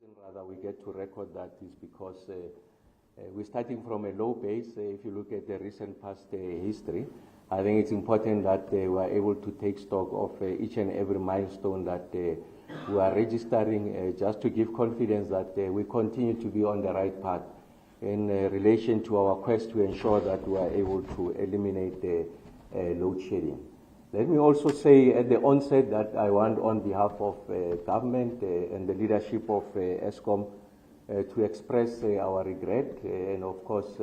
Rather, we get to record that is because we're starting from a low base. If you look at the recent past history, I think it's important that we are able to take stock of each and every milestone that we are registering, just to give confidence that we continue to be on the right path in relation to our quest to ensure that we are able to eliminate load shedding. Let me also say at the onset that I want, on behalf of government and the leadership of Eskom, to express our regret and, of course,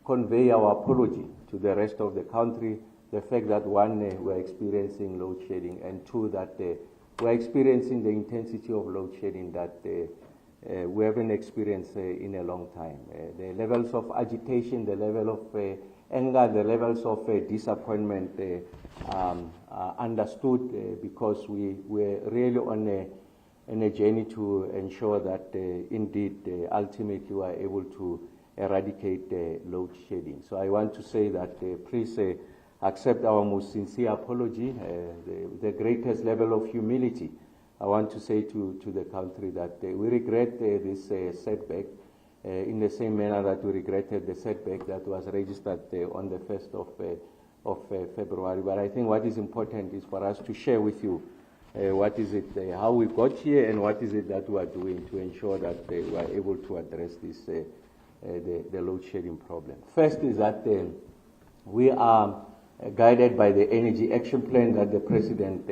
convey our apology to the rest of the country. The fact that, one, we're experiencing load shedding, and two, that we're experiencing the intensity of load shedding that we haven't experienced in a long time. The levels of agitation, the level of anger, the levels of disappointment are understood because we're really on a journey to ensure that indeed ultimately we are able to eradicate load shedding. So I want to say that please accept our most sincere apology, the greatest level of humility. I want to say to the country that we regret this setback in the same manner that we regretted the setback that was registered on the 1st of February. But I think what is important is for us to share with you what is it, how we got here, and what is it that we are doing to ensure that we are able to address this, the load shedding problem. First is that we are guided by the Energy Action Plan that the President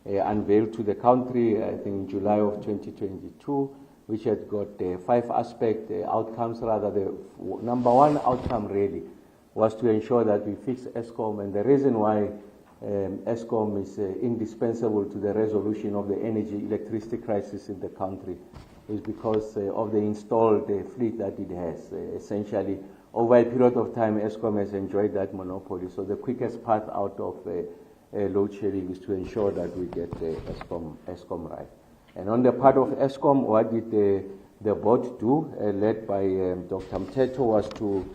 unveiled to the country, I think in July of 2022, which had got 5 outcomes. Rather, the number one outcome really was to ensure that we fix Eskom, and the reason why Eskom is indispensable to the resolution of the electricity crisis in the country is because of the installed fleet that it has. Essentially, over a period of time, Eskom has enjoyed that monopoly. So the quickest path out of load shedding is to ensure that we get Eskom right. And on the part of Eskom, what did the board do, led by Dr. Mteto, was to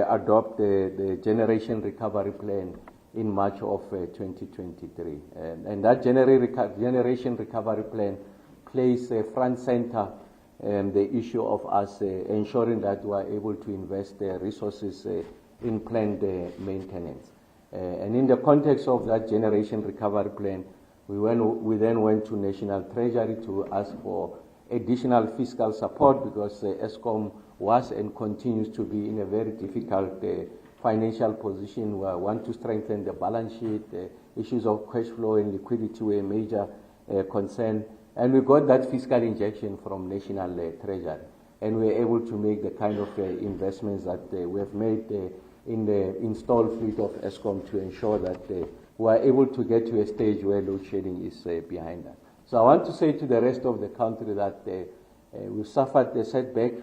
adopt the Generation Recovery Plan in March of 2023. And that Generation Recovery Plan plays front center the issue of us ensuring that we are able to invest resources in planned maintenance. And in the context of that Generation Recovery Plan, we then went to National Treasury to ask for additional fiscal support because Eskom was and continues to be in a very difficult financial position. We want to strengthen the balance sheet. Issues of cash flow and liquidity were a major concern. And we got that fiscal injection from National Treasury. And we were able to make the kind of investments that we have made in the installed fleet of Eskom to ensure that we are able to get to a stage where load shedding is behind us. So I want to say to the rest of the country that we suffered the setback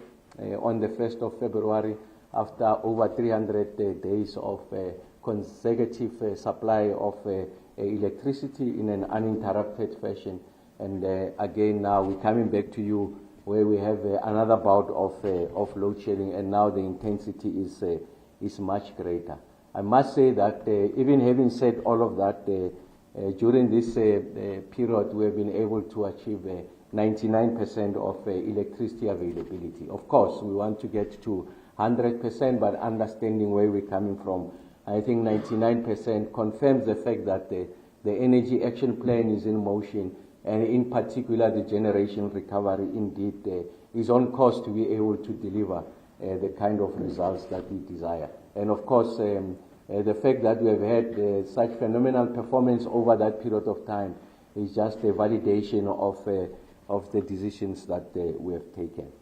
on the 1st of February after over 300 days of consecutive supply of electricity in an uninterrupted fashion. And again, now we're coming back to you where we have another bout of load shedding, and now the intensity is much greater. I must say that even having said all of that, during this period we have been able to achieve 99% of electricity availability. Of course, we want to get to 100%, but understanding where we're coming from, I think 99% confirms the fact that the Energy Action Plan is in motion, and in particular the Generation Recovery indeed is on course to be able to deliver the kind of results that we desire. And of course, the fact that we have had such phenomenal performance over that period of time is just a validation of the decisions that we have taken.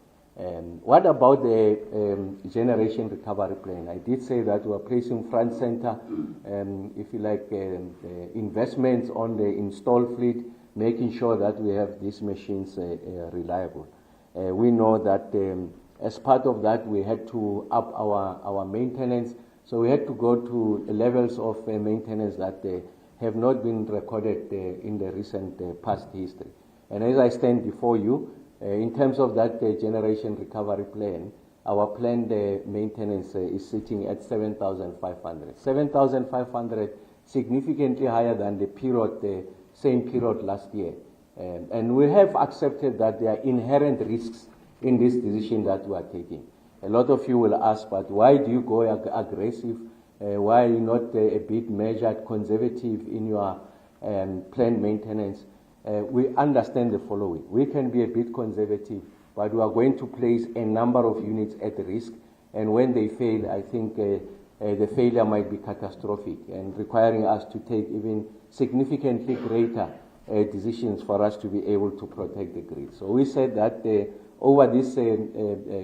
What about the Generation Recovery Plan? I did say that we are placing front center, if you like, investments on the installed fleet, making sure that we have these machines reliable. We know that as part of that, we had to up our maintenance. So we had to go to levels of maintenance that have not been recorded in the recent past history. And as I stand before you, in terms of that Generation Recovery Plan, our planned maintenance is sitting at 7,500. 7,500, significantly higher than the period, same period last year. And we have accepted that there are inherent risks in this decision that we are taking. A lot of you will ask, but why do you go aggressive? Why are you not a bit measured, conservative in your planned maintenance? We understand the following. We can be a bit conservative, but we are going to place a number of units at risk. And when they fail, I think the failure might be catastrophic and requiring us to take even significantly greater decisions for us to be able to protect the grid. So we said that over this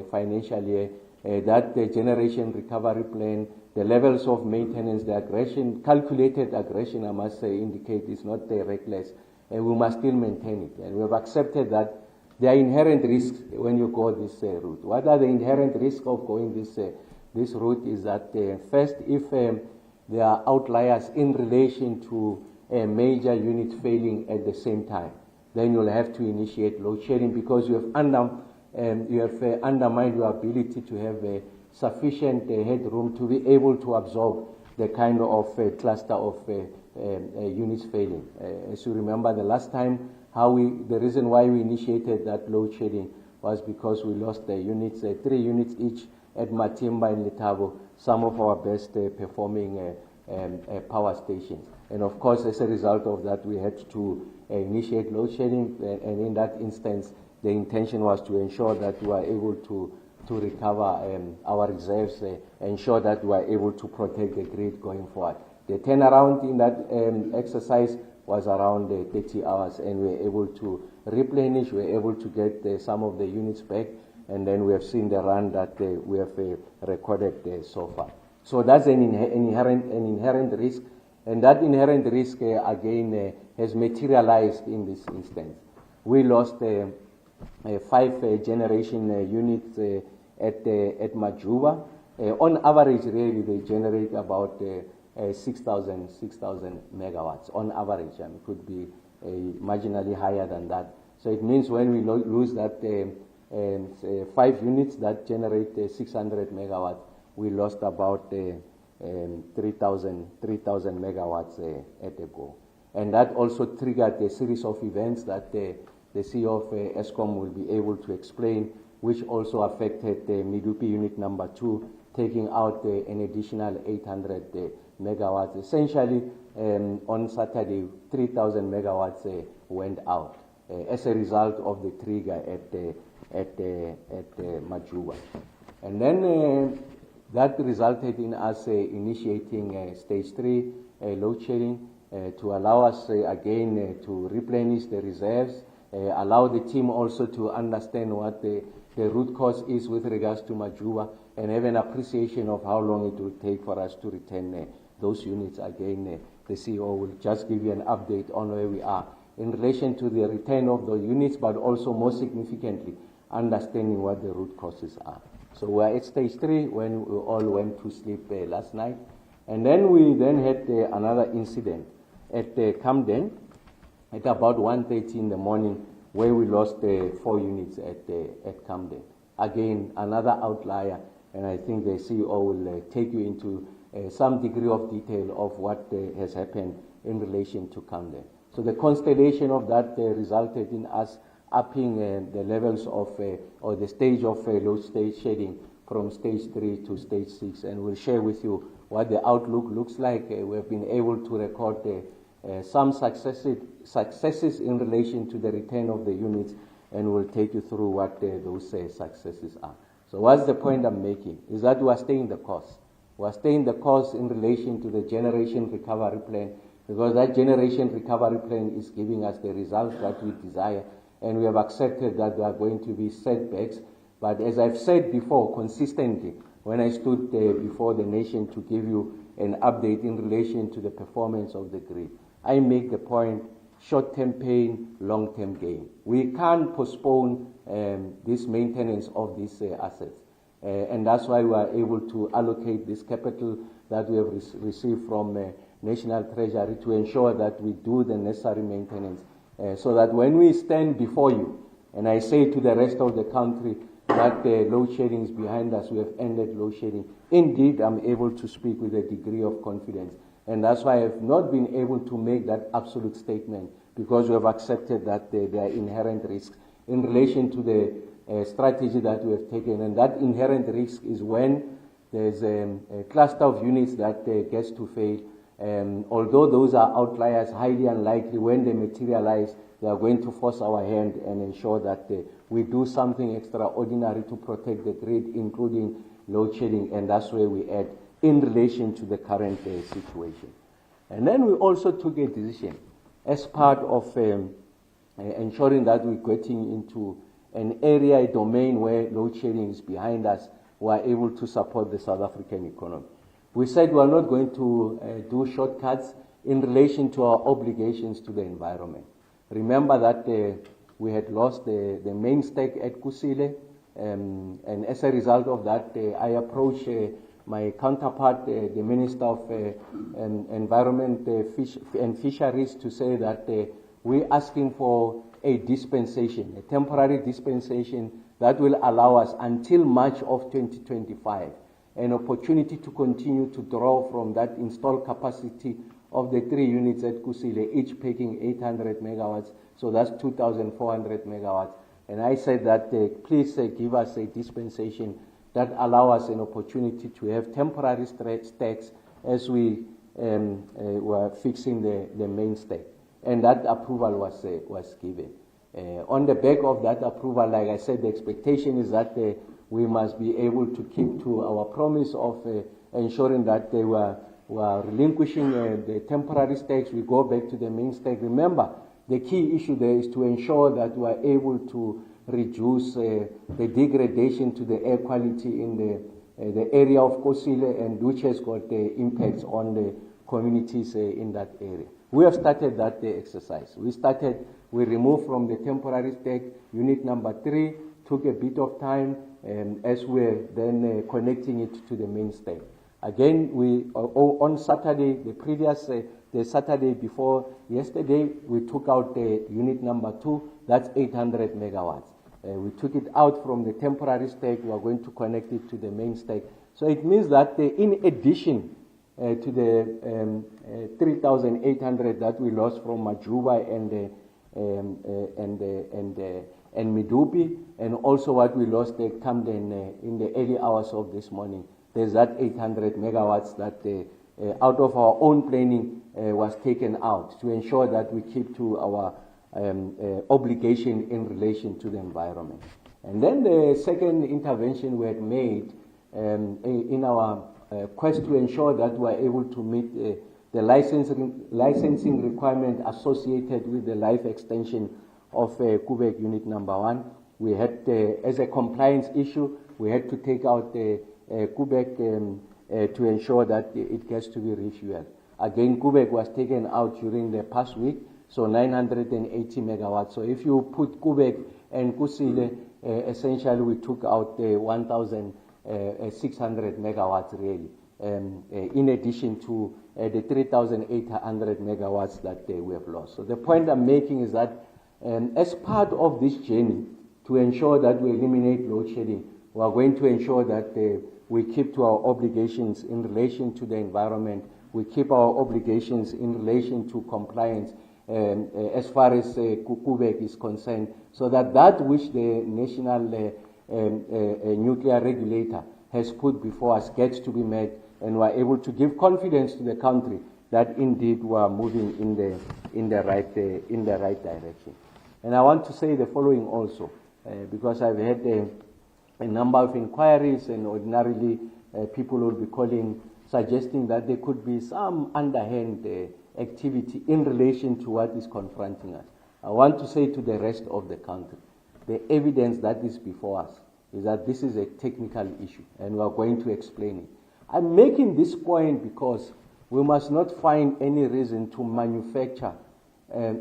financial year, that generation recovery plan, the levels of maintenance, the aggression, calculated aggression, I must say, indicate is not reckless, and we must still maintain it. And we have accepted that there are inherent risks when you go this route. What are the inherent risks of going this route is that first, if there are outliers in relation to a major unit failing at the same time, then you'll have to initiate load shedding because you have undermined your ability to have sufficient headroom to be able to absorb the kind of cluster of units failing. As you remember the last time, the reason why we initiated that load shedding was because we lost the units, 3 units each at Matimba and Letabo, some of our best performing power stations. And of course, as a result of that, we had to initiate load shedding, and in that instance, the intention was to ensure that we were able to recover our reserves, ensure that we were able to protect the grid going forward. The turnaround in that exercise was around 30 hours, and we were able to replenish, we were able to get some of the units back, and then we have seen the run that we have recorded so far. So that's an inherent risk, and that inherent risk again has materialized in this instance. We lost 5 generation units at Majuba. On average, really, they generate about 6,000 megawatts on average, and it could be marginally higher than that. So it means when we lose that 5 units that generate 600 megawatts, we lost about 3,000 megawatts at a go. And that also triggered a series of events that the CEO of Eskom will be able to explain, which also affected Medupi unit number 2, taking out an additional 800 megawatts. Essentially, on Saturday, 3,000 megawatts went out as a result of the trigger at Majuba. And then that resulted in us initiating stage 3 load shedding to allow us again to replenish the reserves, allow the team also to understand what the root cause is with regards to Majuba, and have an appreciation of how long it will take for us to return those units. Again, the CEO will just give you an update on where we are in relation to the return of the units, but also more significantly, understanding what the root causes are. So we are at stage 3 when we all went to sleep last night. And then we had another incident at Camden at about 1:30 in the morning, where we lost 4 units at Camden. Again, another outlier, and I think the CEO will take you into some degree of detail of what has happened in relation to Camden. So the constellation of that resulted in us upping the levels of, or the stage of load shedding from stage 3 to stage 6, and we'll share with you what the outlook looks like. We have been able to record some successes in relation to the return of the units, and we'll take you through what those successes are. So what's the point I'm making? Is that we are staying the course. We are staying the course in relation to the generation recovery plan, because that generation recovery plan is giving us the results that we desire, and we have accepted that there are going to be setbacks. But as I've said before, consistently, when I stood before the nation to give you an update in relation to the performance of the grid, I make the point, short-term pain, long-term gain. We can't postpone this maintenance of these assets. And that's why we are able to allocate this capital that we have received from National Treasury to ensure that we do the necessary maintenance, so that when we stand before you, and I say to the rest of the country that load shedding is behind us, we have ended load shedding, indeed I'm able to speak with a degree of confidence. And that's why I have not been able to make that absolute statement, because we have accepted that there are inherent risks in relation to the strategy that we have taken. And that inherent risk is when there's a cluster of units that gets to fail. Although those are outliers, highly unlikely, when they materialize, they are going to force our hand and ensure that we do something extraordinary to protect the grid, including load shedding, and that's where we add in relation to the current situation. And then we also took a decision as part of ensuring that we're getting into an area, a domain where load shedding is behind us, we are able to support the South African economy. We said we are not going to do shortcuts in relation to our obligations to the environment. Remember that we had lost the main stake at Kusile, and as a result of that, I approached my counterpart, the Minister of Environment and Fisheries, to say that we're asking for a dispensation, a temporary dispensation that will allow us until March of 2025 an opportunity to continue to draw from that installed capacity of the 3 units at Kusile, each taking 800 megawatts, so that's 2,400 megawatts. And I said that please give us a dispensation that allow us an opportunity to have temporary stacks as we were fixing the main stack. And that approval was given. On the back of that approval, like I said, the expectation is that we must be able to keep to our promise of ensuring that they were relinquishing the temporary stacks. We go back to the main stack. Remember, the key issue there is to ensure that we are able to reduce the degradation to the air quality in the area of Kusile, and which has got the impacts on the communities in that area. We have started that exercise. We removed from the temporary stack unit number 3, took a bit of time as we're then connecting it to the main stack. Again, on Saturday, the Saturday before yesterday, we took out unit number 2, that's 800 megawatts. We took it out from the temporary stack. We are going to connect it to the main stack. So it means that in addition to the 3,800 that we lost from Majuba and Midupi, and also what we lost at Camden in the early hours of this morning, there's that 800 megawatts that out of our own planning was taken out to ensure that we keep to our obligation in relation to the environment. And then the second intervention we had made in our quest to ensure that we are able to meet the licensing requirement associated with the life extension of Kubek unit number 1. We had, as a compliance issue, we had to take out Kubek to ensure that it gets to be refueled. Again, Kubek was taken out during the past week, so 980 megawatts. So if you put Kubek and Kusile, essentially we took out 1,600 megawatts really, in addition to the 3,800 megawatts that we have lost. So the point I'm making is that as part of this journey to ensure that we eliminate load shedding, we are going to ensure that we keep to our obligations in relation to the environment, we keep our obligations in relation to compliance as far as Kubek is concerned, so that which the national nuclear regulator has put before us gets to be met, and we are able to give confidence to the country that indeed we are moving in the right direction. And I want to say the following also, because I've had a number of inquiries, and ordinarily people will be calling, suggesting that there could be some underhand activity in relation to what is confronting us. I want to say to the rest of the country, the evidence that is before us is that this is a technical issue, and we are going to explain it. I'm making this point because we must not find any reason to manufacture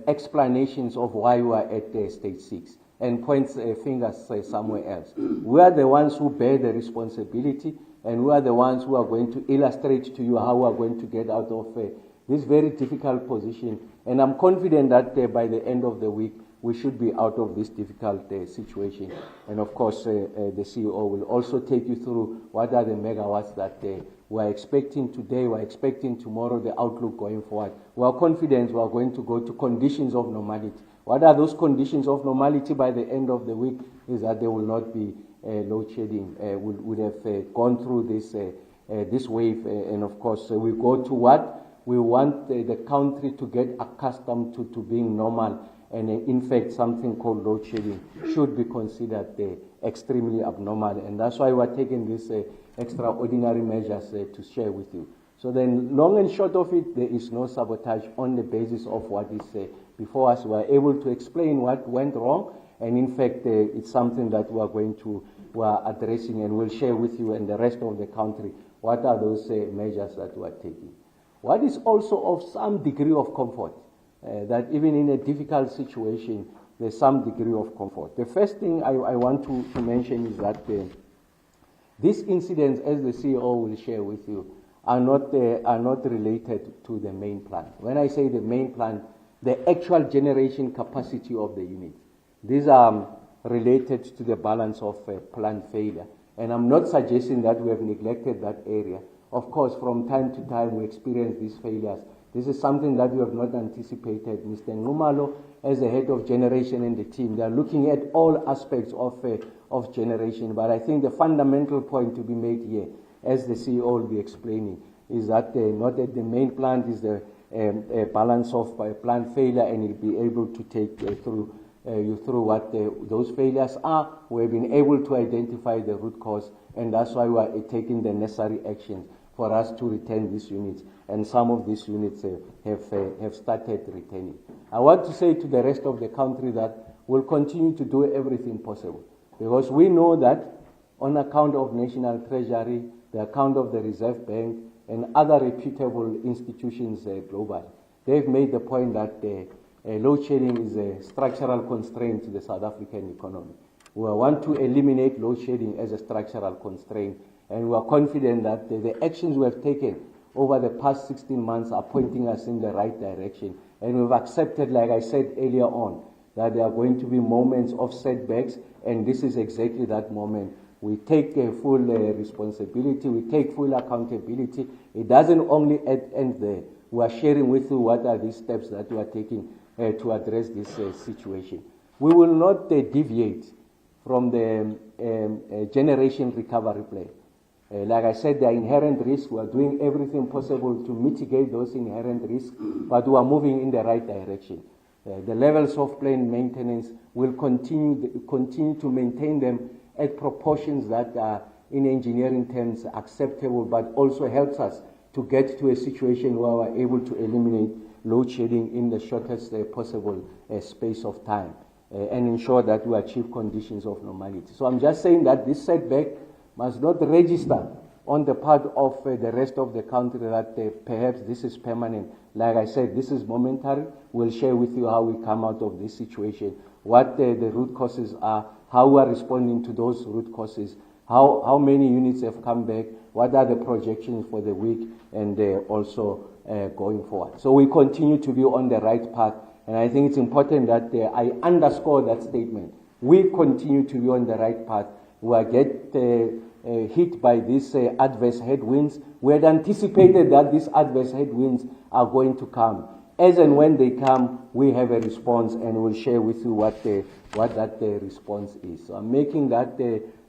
explanations of why we are at stage 6 and point fingers somewhere else. We are the ones who bear the responsibility, and we are the ones who are going to illustrate to you how we are going to get out of this very difficult position. And I'm confident that by the end of the week, we should be out of this difficult situation. And of course, the CEO will also take you through what are the megawatts that we are expecting today, we are expecting tomorrow, the outlook going forward. We are confident we are going to go to conditions of normality. What are those conditions of normality by the end of the week? Is that there will not be load shedding. We would have gone through this wave, and of course, we go to what? We want the country to get accustomed to being normal, and in fact, something called load shedding should be considered extremely abnormal, and that's why we're taking these extraordinary measures to share with you. So then, long and short of it, there is no sabotage on the basis of what is before us. We are able to explain what went wrong, and in fact, it's something that we are addressing, and we'll share with you and the rest of the country what are those measures that we are taking. What is also of some degree of comfort, that even in a difficult situation, there's some degree of comfort. The first thing I want to mention is that these incidents, as the CEO will share with you, are not related to the main plant. When I say the main plant, the actual generation capacity of the unit. These are related to the balance of plant failure. And I'm not suggesting that we have neglected that area. Of course, from time to time we experience these failures. This is something that we have not anticipated. Mr. Nxumalo, as the head of generation in the team, they are looking at all aspects of generation. But I think the fundamental point to be made here, as the CEO will be explaining, is that not that the main plant is the balance of plant failure, and he'll be able to take you through what those failures are. We've been able to identify the root cause, and that's why we are taking the necessary actions for us to return these units, and some of these units have started returning. I want to say to the rest of the country that we'll continue to do everything possible, because we know that on account of National Treasury, the account of the Reserve Bank, and other reputable institutions globally, they've made the point that load shedding is a structural constraint to the South African economy. We want to eliminate load shedding as a structural constraint, and we are confident that the actions we have taken over the past 16 months are pointing us in the right direction. And we've accepted, like I said earlier on, that there are going to be moments of setbacks, and this is exactly that moment. We take full responsibility, we take full accountability. It doesn't only end there. We are sharing with you what are these steps that we are taking to address this situation. We will not deviate from the generation recovery plan. Like I said, there are inherent risks. We are doing everything possible to mitigate those inherent risks, but we are moving in the right direction. The levels of plant maintenance will continue to maintain them at proportions that are, in engineering terms, acceptable, but also helps us to get to a situation where we're able to eliminate load shedding in the shortest possible space of time and ensure that we achieve conditions of normality. So I'm just saying that this setback must not register on the part of the rest of the country that perhaps this is permanent. Like I said, this is momentary. We'll share with you how we come out of this situation, what the root causes are, how we are responding to those root causes, how many units have come back, what are the projections for the week, and also going forward. So we continue to be on the right path, and I think it's important that I underscore that statement. We continue to be on the right path. We get hit by these adverse headwinds. We had anticipated that these adverse headwinds are going to come. As and when they come, we have a response, and we'll share with you what that response is. So I'm making that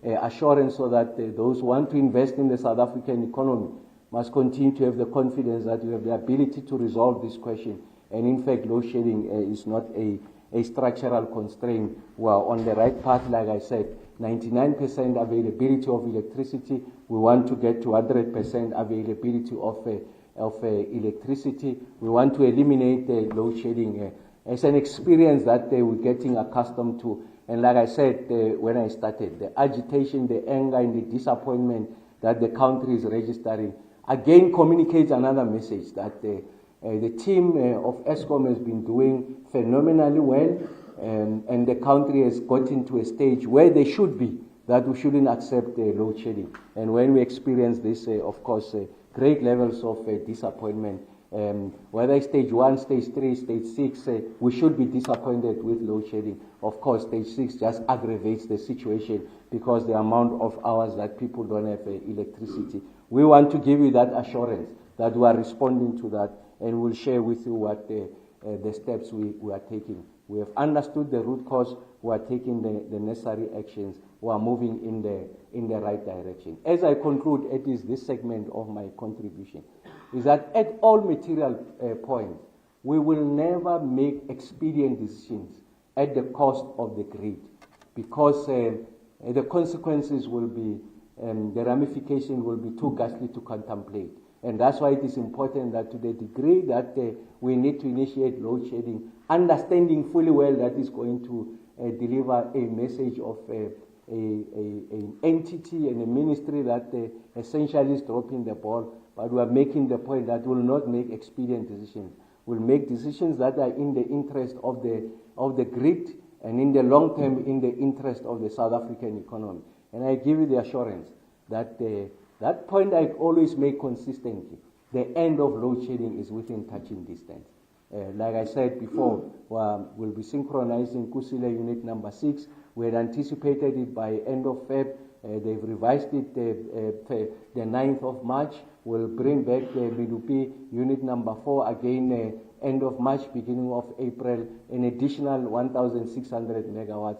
assurance so that those who want to invest in the South African economy must continue to have the confidence that we have the ability to resolve this question. And in fact, load shedding is not a structural constraint. We are on the right path, like I said. 99% availability of electricity. We want to get to 100% availability of electricity. We want to eliminate load shedding. It's an experience that we're getting accustomed to. And like I said when I started, the agitation, the anger, and the disappointment that the country is registering, again communicates another message that the team of Eskom has been doing phenomenally well. And the country has gotten to a stage where they should be, that we shouldn't accept load shedding. And when we experience this, of course, great levels of disappointment, Whether it's stage 1, stage 3, stage 6, we should be disappointed with load shedding. Of course, stage 6 just aggravates the situation because the amount of hours that people don't have electricity. We want to give you that assurance that we are responding to that, and we'll share with you what the steps we are taking. We have understood the root cause. We are taking the necessary actions. We are moving in the right direction. As I conclude, it is this segment of my contribution, is that at all material points, we will never make expedient decisions at the cost of the grid, because the consequences will be, the ramification will be too ghastly to contemplate. And that's why it is important that to the degree that we need to initiate load shedding, understanding fully well that is going to deliver a message of an entity and a ministry that essentially is dropping the ball, but we are making the point that we will not make expedient decisions. We'll make decisions that are in the interest of the grid and in the long term in the interest of the South African economy. And I give you the assurance that that point I always make consistently. The end of load shedding is within touching distance. Like I said before, we'll be synchronizing Kusile unit number 6. We had anticipated it by end of Feb. They've revised it the 9th of March. We'll bring back Medupi unit number 4 again end of March, beginning of April, an additional 1,600 megawatts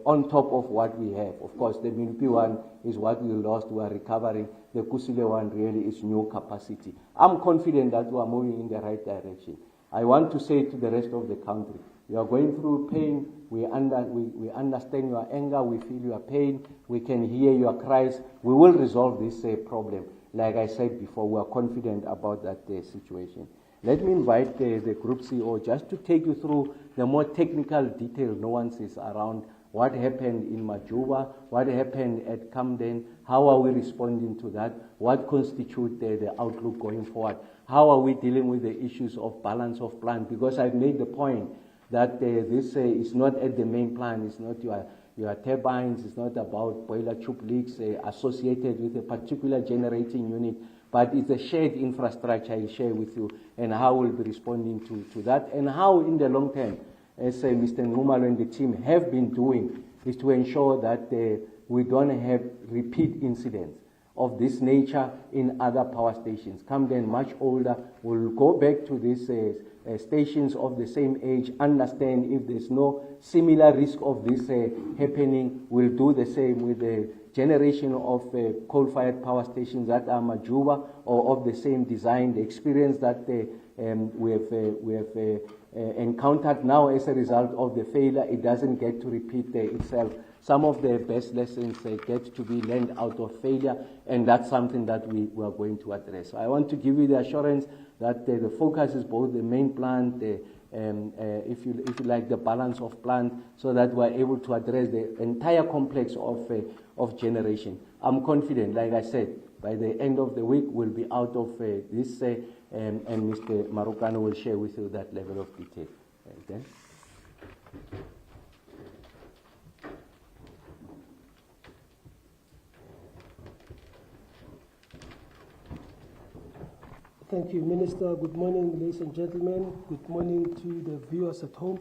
on top of what we have. Of course, the Medupi one is what we lost. We are recovering. The Kusile one really is new capacity. I'm confident that we are moving in the right direction. I want to say to the rest of the country, you are going through pain. We understand your anger. We feel your pain. We can hear your cries. We will resolve this problem. Like I said before, we are confident about that situation. Let me invite the Group CEO just to take you through the more technical detailed nuances around what happened in Majuba, what happened at Camden, how are we responding to that, what constitutes the outlook going forward, how are we dealing with the issues of balance of plant, because I've made the point that this is not at the main plant, it's not your turbines, it's not about boiler tube leaks associated with a particular generating unit, but it's a shared infrastructure I'll share with you, and how we'll be responding to that, and how in the long term, as Mr. Ngumalo and the team have been doing, is to ensure that we don't have repeat incidents of this nature in other power stations. Camden, much older, will go back to these stations of the same age, understand if there's no similar risk of this happening. We'll do the same with the generation of coal-fired power stations that are Majuba or of the same design. The experience that we have encountered now as a result of the failure, it doesn't get to repeat itself. Some of the best lessons get to be learned out of failure, and that's something that we are going to address. So I want to give you the assurance that the focus is both the main plant, if you like, the balance of plant, so that we're able to address the entire complex of generation. I'm confident, like I said, by the end of the week, we'll be out of this, and Mr. Marokano will share with you that level of detail. Okay? Thank you, Minister. Good morning, ladies and gentlemen. Good morning to the viewers at home.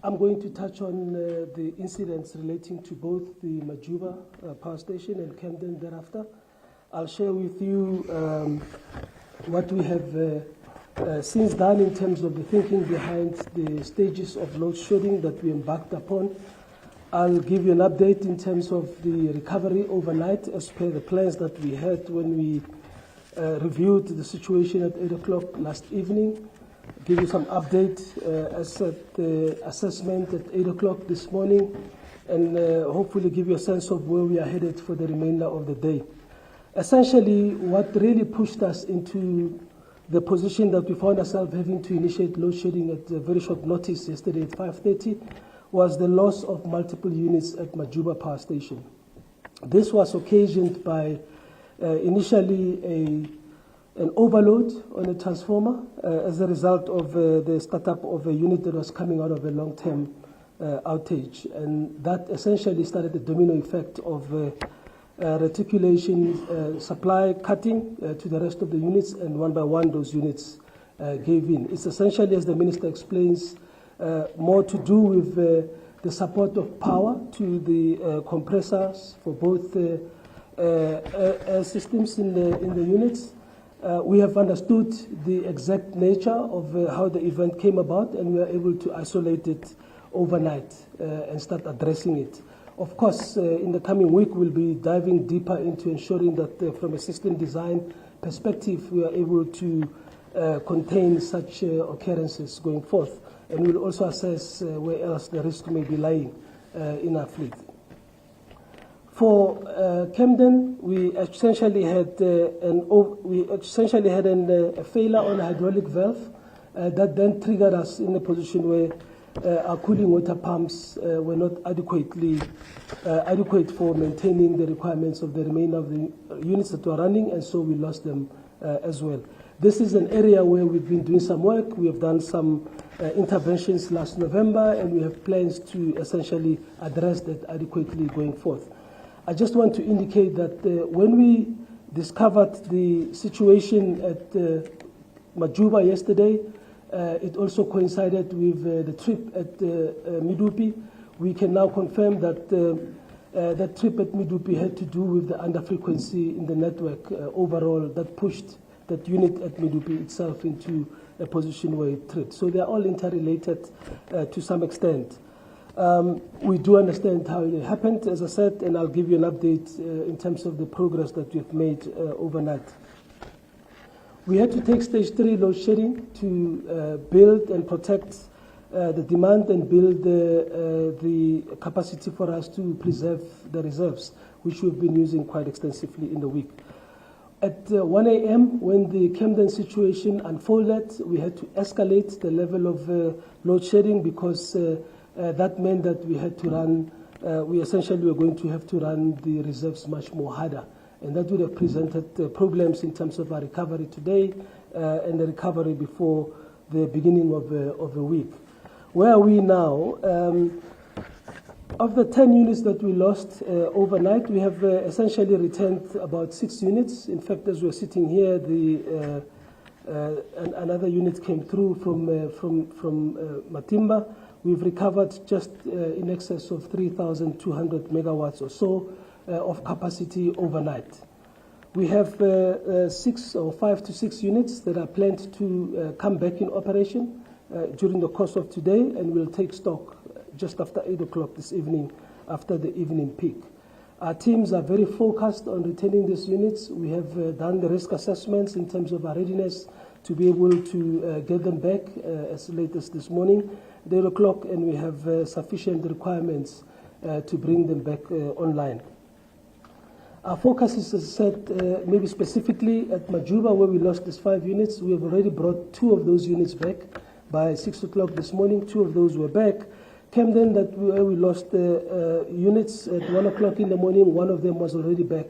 I'm going to touch on the incidents relating to both the Majuba power station and Camden thereafter. I'll share with you what we have since done in terms of the thinking behind the stages of load shedding that we embarked upon. I'll give you an update in terms of the recovery overnight as per the plans that we had when we reviewed the situation at 8 o'clock last evening. Give you some update as at the assessment at 8 o'clock this morning, and hopefully give you a sense of where we are headed for the remainder of the day. Essentially, what really pushed us into the position that we found ourselves having to initiate load shedding at very short notice yesterday at 5:30 was the loss of multiple units at Majuba Power Station. This was occasioned by initially an overload on a transformer as a result of the startup of a unit that was coming out of a long-term outage, and that essentially started the domino effect of reticulation supply cutting to the rest of the units, and one by one those units gave in. It's essentially, as the Minister explains, more to do with the support of power to the compressors for both air systems in the units. We have understood the exact nature of how the event came about, and we are able to isolate it overnight and start addressing it. Of course, in the coming week, we'll be diving deeper into ensuring that from a system design perspective, we are able to contain such occurrences going forth. And we'll also assess where else the risk may be lying in our fleet. For Camden, we essentially had a failure on a hydraulic valve that then triggered us in a position where our cooling water pumps were not adequate for maintaining the requirements of the remainder of the units that were running, and so we lost them as well. This is an area where we've been doing some work. We have done some interventions last November, and we have plans to essentially address that adequately going forth. I just want to indicate that when we discovered the situation at Majuba yesterday, it also coincided with the trip at Medupi. We can now confirm that that trip at Medupi had to do with the under-frequency in the network overall that pushed that unit at Medupi itself into a position where it tripped. So they are all interrelated to some extent. We do understand how it happened, as I said, and I'll give you an update in terms of the progress that we've made overnight. We had to take stage 3 load shedding to build and protect the demand and build the capacity for us to preserve the reserves, which we've been using quite extensively in the week. At 1 a.m., when the Camden situation unfolded, we had to escalate the level of load shedding because that meant that we had to run, we essentially were going to have to run the reserves much more harder. And that would have presented problems in terms of our recovery today and the recovery before the beginning of the week. Where are we now? Of the 10 units that we lost overnight, we have essentially returned about 6 units. In fact, as we're sitting here, another unit came through from Matimba. We've recovered just in excess of 3,200 megawatts or so of capacity overnight. We have 5 to 6 units that are planned to come back in operation during the course of today, and we'll take stock just after 8 o'clock this evening, after the evening peak. Our teams are very focused on retaining these units. We have done the risk assessments in terms of our readiness to be able to get them back as late as this morning, 8 o'clock, and we have sufficient requirements to bring them back online. Our focus is, as I said, maybe specifically at Majuba, where we lost these 5 units. We have already brought 2 of those units back by 6 o'clock this morning. 2 of those were back. Camden, where we lost units at 1 o'clock in the morning. 1 of them was already back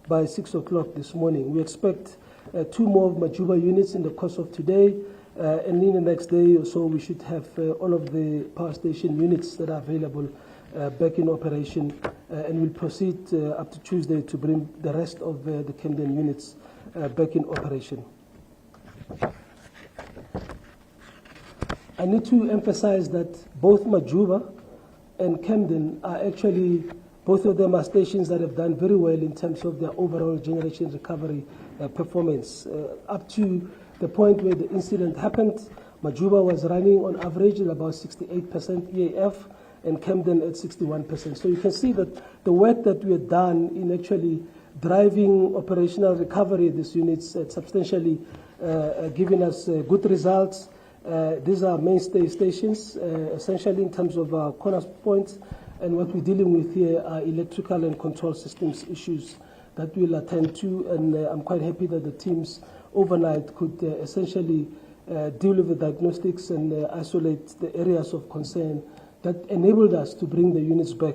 by 6 o'clock this morning. We expect 2 more Majuba units in the course of today, and in the next day or so, we should have all of the power station units that are available back in operation, and we'll proceed up to Tuesday to bring the rest of the Camden units back in operation. I need to emphasize that both Majuba and Camden are actually, both of them are stations that have done very well in terms of their overall generation recovery performance. Up to the point where the incident happened, Majuba was running on average at about 68% EAF and Camden at 61%. So you can see that the work that we have done in actually driving operational recovery of these units had substantially given us good results. These are mainstay stations, essentially in terms of our corner points, and what we're dealing with here are electrical and control systems issues that we'll attend to, and I'm quite happy that the teams overnight could essentially deal with the diagnostics and isolate the areas of concern that enabled us to bring the units back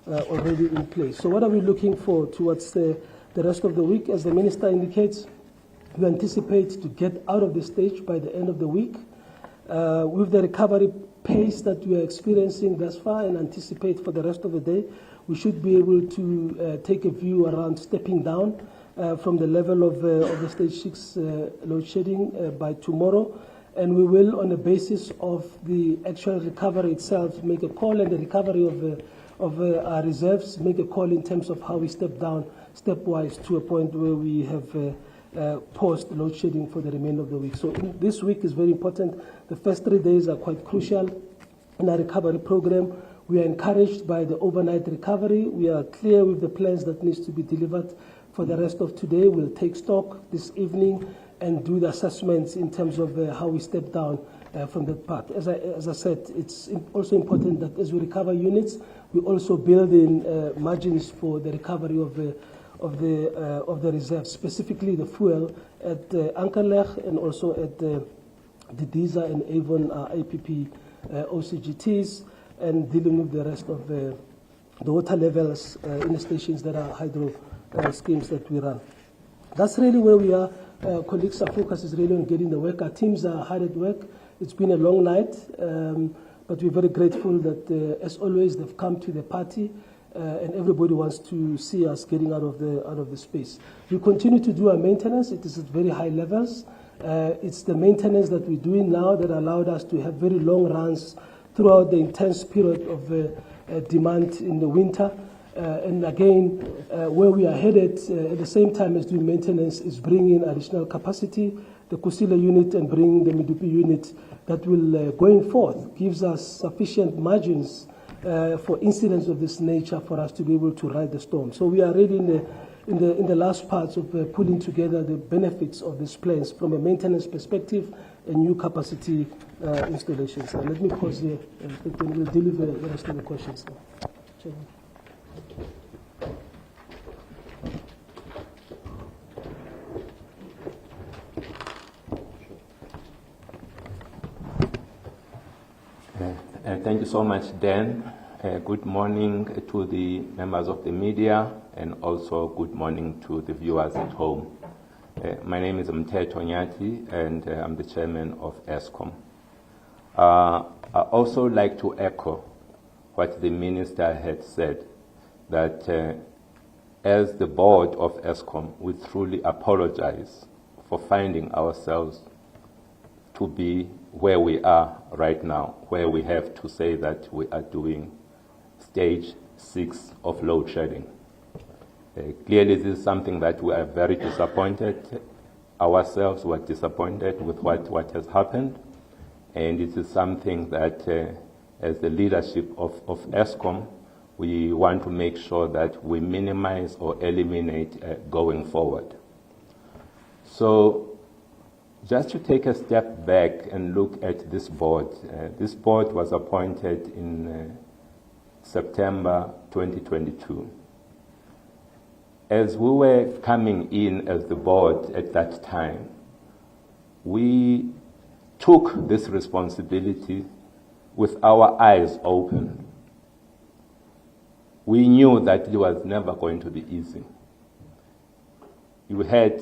already in place. So what are we looking for towards the rest of the week? As the Minister indicates, we anticipate to get out of the stage by the end of the week. With the recovery pace that we are experiencing thus far and anticipate for the rest of the day, we should be able to take a view around stepping down from the level of the stage 6 load shedding by tomorrow. And we will, on the basis of the actual recovery itself, make a call, and the recovery of our reserves, make a call in terms of how we step down stepwise to a point where we have paused load shedding for the remainder of the week. So this week is very important. The first 3 days are quite crucial in our recovery program. We are encouraged by the overnight recovery. We are clear with the plans that needs to be delivered for the rest of today. We'll take stock this evening and do the assessments in terms of how we step down from that part. As I said, it's also important that as we recover units, we also build in margins for the recovery of the reserves, specifically the fuel at Ankerleg and also at the DISA and Avon APP OCGTs, and dealing with the rest of the water levels in the stations that are hydro schemes that we run. That's really where we are. Colleagues, our focus is really on getting the work. Our teams are hard at work. It's been a long night, but we're very grateful that, as always, they've come to the party, and everybody wants to see us getting out of the space. We continue to do our maintenance. It is at very high levels. It's the maintenance that we're doing now that allowed us to have very long runs throughout the intense period of demand in the winter. And again, where we are headed at the same time as doing maintenance is bringing additional capacity, the Kusile unit and bringing the Medupi unit that will, going forth, gives us sufficient margins for incidents of this nature for us to be able to ride the storm. So we are really in the last parts of pulling together the benefits of these plans from a maintenance perspective and new capacity installations. Let me pause here and we'll deliver the rest of the questions. Chairman. Thank you so much, Dan. Good morning to the members of the media, and also good morning to the viewers at home. My name is Mteto Nyati, and I'm the chairman of Eskom. I also like to echo what the minister had said, that as the board of Eskom, we truly apologize for finding ourselves to be where we are right now, where we have to say that we are doing stage 6 of load shedding. Clearly, this is something that we are very disappointed. Ourselves were disappointed with what has happened, and it is something that, as the leadership of Eskom, we want to make sure that we minimize or eliminate going forward. So, just to take a step back and look at this board was appointed in September 2022. As we were coming in as the board at that time, we took this responsibility with our eyes open. We knew that it was never going to be easy. You had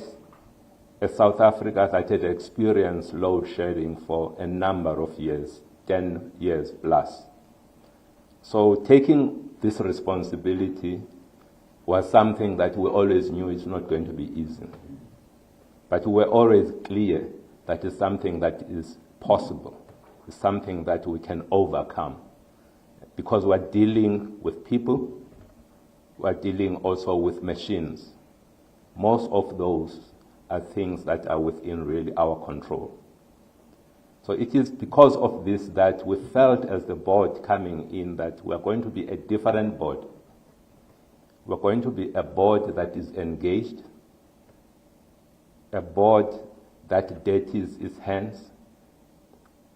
a South Africa that had experienced load shedding for a number of years, 10 years plus. So taking this responsibility was something that we always knew is not going to be easy. But we were always clear that it's something that is possible. It's something that we can overcome. Because we're dealing with people, we're dealing also with machines. Most of those are things that are within really our control. So it is because of this that we felt as the board coming in that we are going to be a different board. We're going to be a board that is engaged, a board that dirties its hands,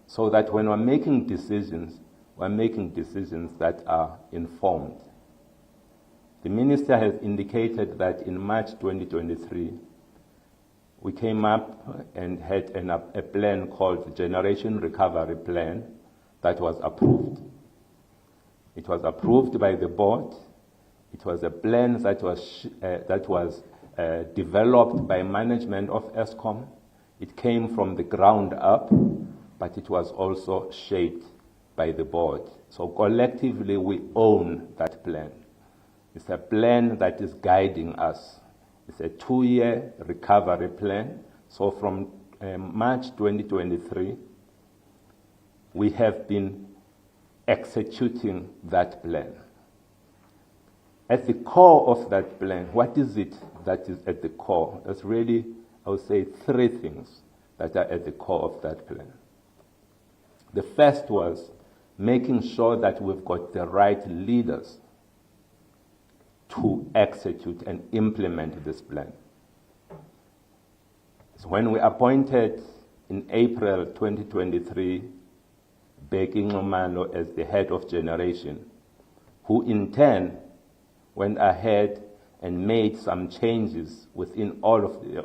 so that when we're making decisions that are informed. The minister has indicated that in March 2023, we came up and had a plan called the Generation Recovery Plan that was approved. It was approved by the board. It was a plan that was developed by management of Eskom. It came from the ground up, but it was also shaped by the board. So collectively, we own that plan. It's a plan that is guiding us. It's a 2-year recovery plan. So from March 2023, we have been executing that plan. At the core of that plan, what is it that is at the core? There's really, I would say, 3 things that are at the core of that plan. The first was making sure that we've got the right leaders to execute and implement this plan. So when we appointed in April 2023 Bheki Nxumalo as the head of generation, who in turn went ahead and made some changes within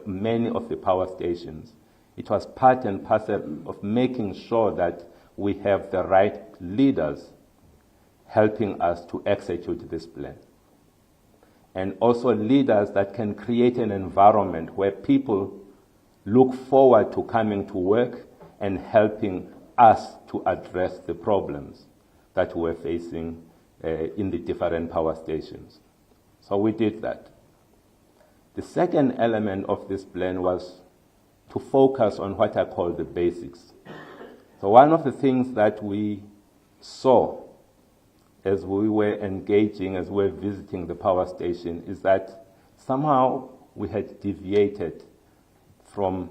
many of the power stations, it was part and parcel of making sure that we have the right leaders helping us to execute this plan. And also leaders that can create an environment where people look forward to coming to work and helping us to address the problems that we're facing in the different power stations. So we did that. The second element of this plan was to focus on what I call the basics. So one of the things that we saw as we were engaging, as we were visiting the power station, is that somehow we had deviated from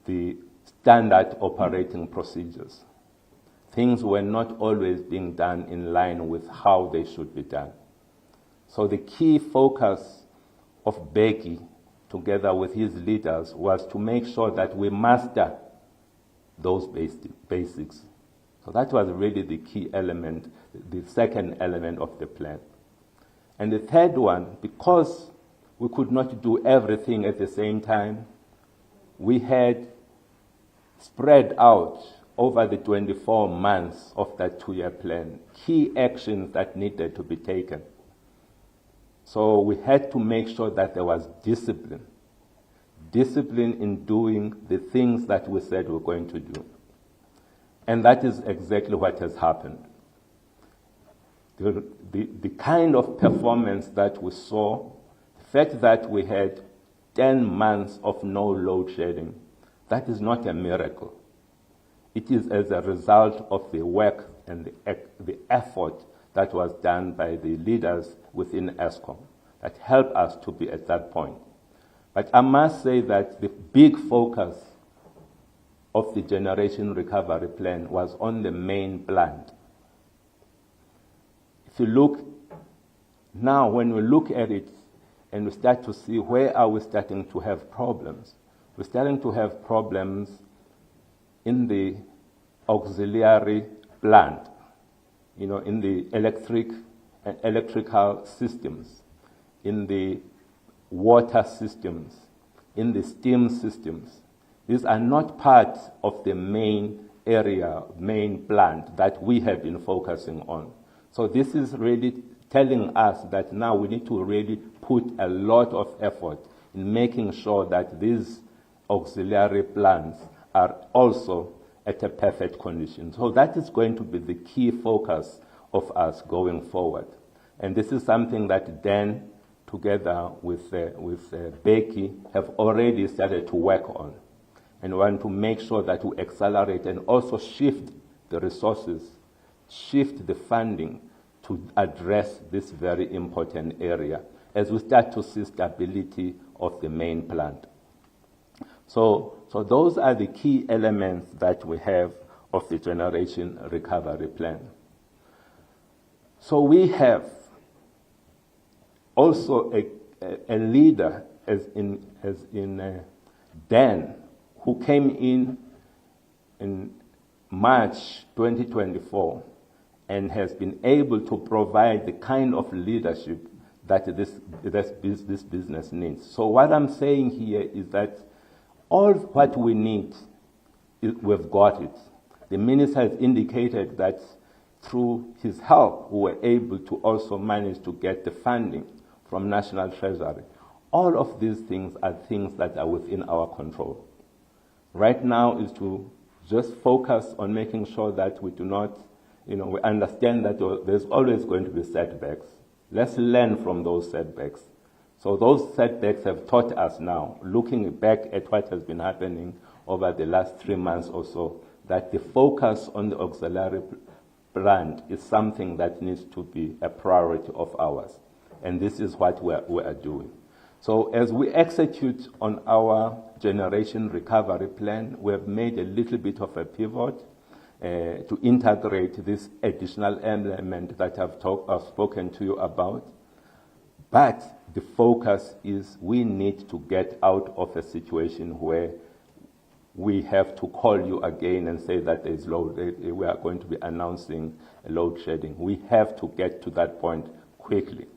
the standard operating procedures. Things were not always being done in line with how they should be done. So the key focus of Bheki, together with his leaders, was to make sure that we master those basics. So that was really the key element, the second element of the plan. And the third one, because we could not do everything at the same time, we had spread out over the 24 months of that 2-year plan key actions that needed to be taken. So we had to make sure that there was discipline in doing the things that we said we're going to do. And that is exactly what has happened. The kind of performance that we saw, the fact that we had 10 months of no load shedding, that is not a miracle. It is as a result of the work and the effort that was done by the leaders within Eskom that helped us to be at that point. But I must say that the big focus of the generation recovery plan was on the main plant. If you look now, when we look at it and we start to see where are we starting to have problems, we're starting to have problems in the auxiliary plant, in the electrical systems, in the water systems, in the steam systems. These are not part of the main plant that we have been focusing on. So this is really telling us that now we need to really put a lot of effort in making sure that these auxiliary plants are also at a perfect condition. So that is going to be the key focus of us going forward. And this is something that Dan, together with Bheki, have already started to work on. And we want to make sure that we accelerate and also shift the resources, shift the funding to address this very important area as we start to see stability of the main plant. So those are the key elements that we have of the generation recovery plan. So we have also a leader as in Dan, who came in March 2024 and has been able to provide the kind of leadership that this business needs. So what I'm saying here is that all what we need, we've got it. The minister has indicated that through his help, we were able to also manage to get the funding from National Treasury. All of these things are things that are within our control. Right now is to just focus on making sure that we do not, we understand that there's always going to be setbacks. Let's learn from those setbacks So those setbacks have taught us now, looking back at what has been happening over the last 3 months or so, that the focus on the auxiliary plant is something that needs to be a priority of ours. And this is what we are doing. So as we execute on our generation recovery plan, we have made a little bit of a pivot to integrate this additional element that I've spoken to you about. But the focus is we need to get out of a situation where we have to call you again and say that there's we are going to be announcing a load shedding. We have to get to that point quickly.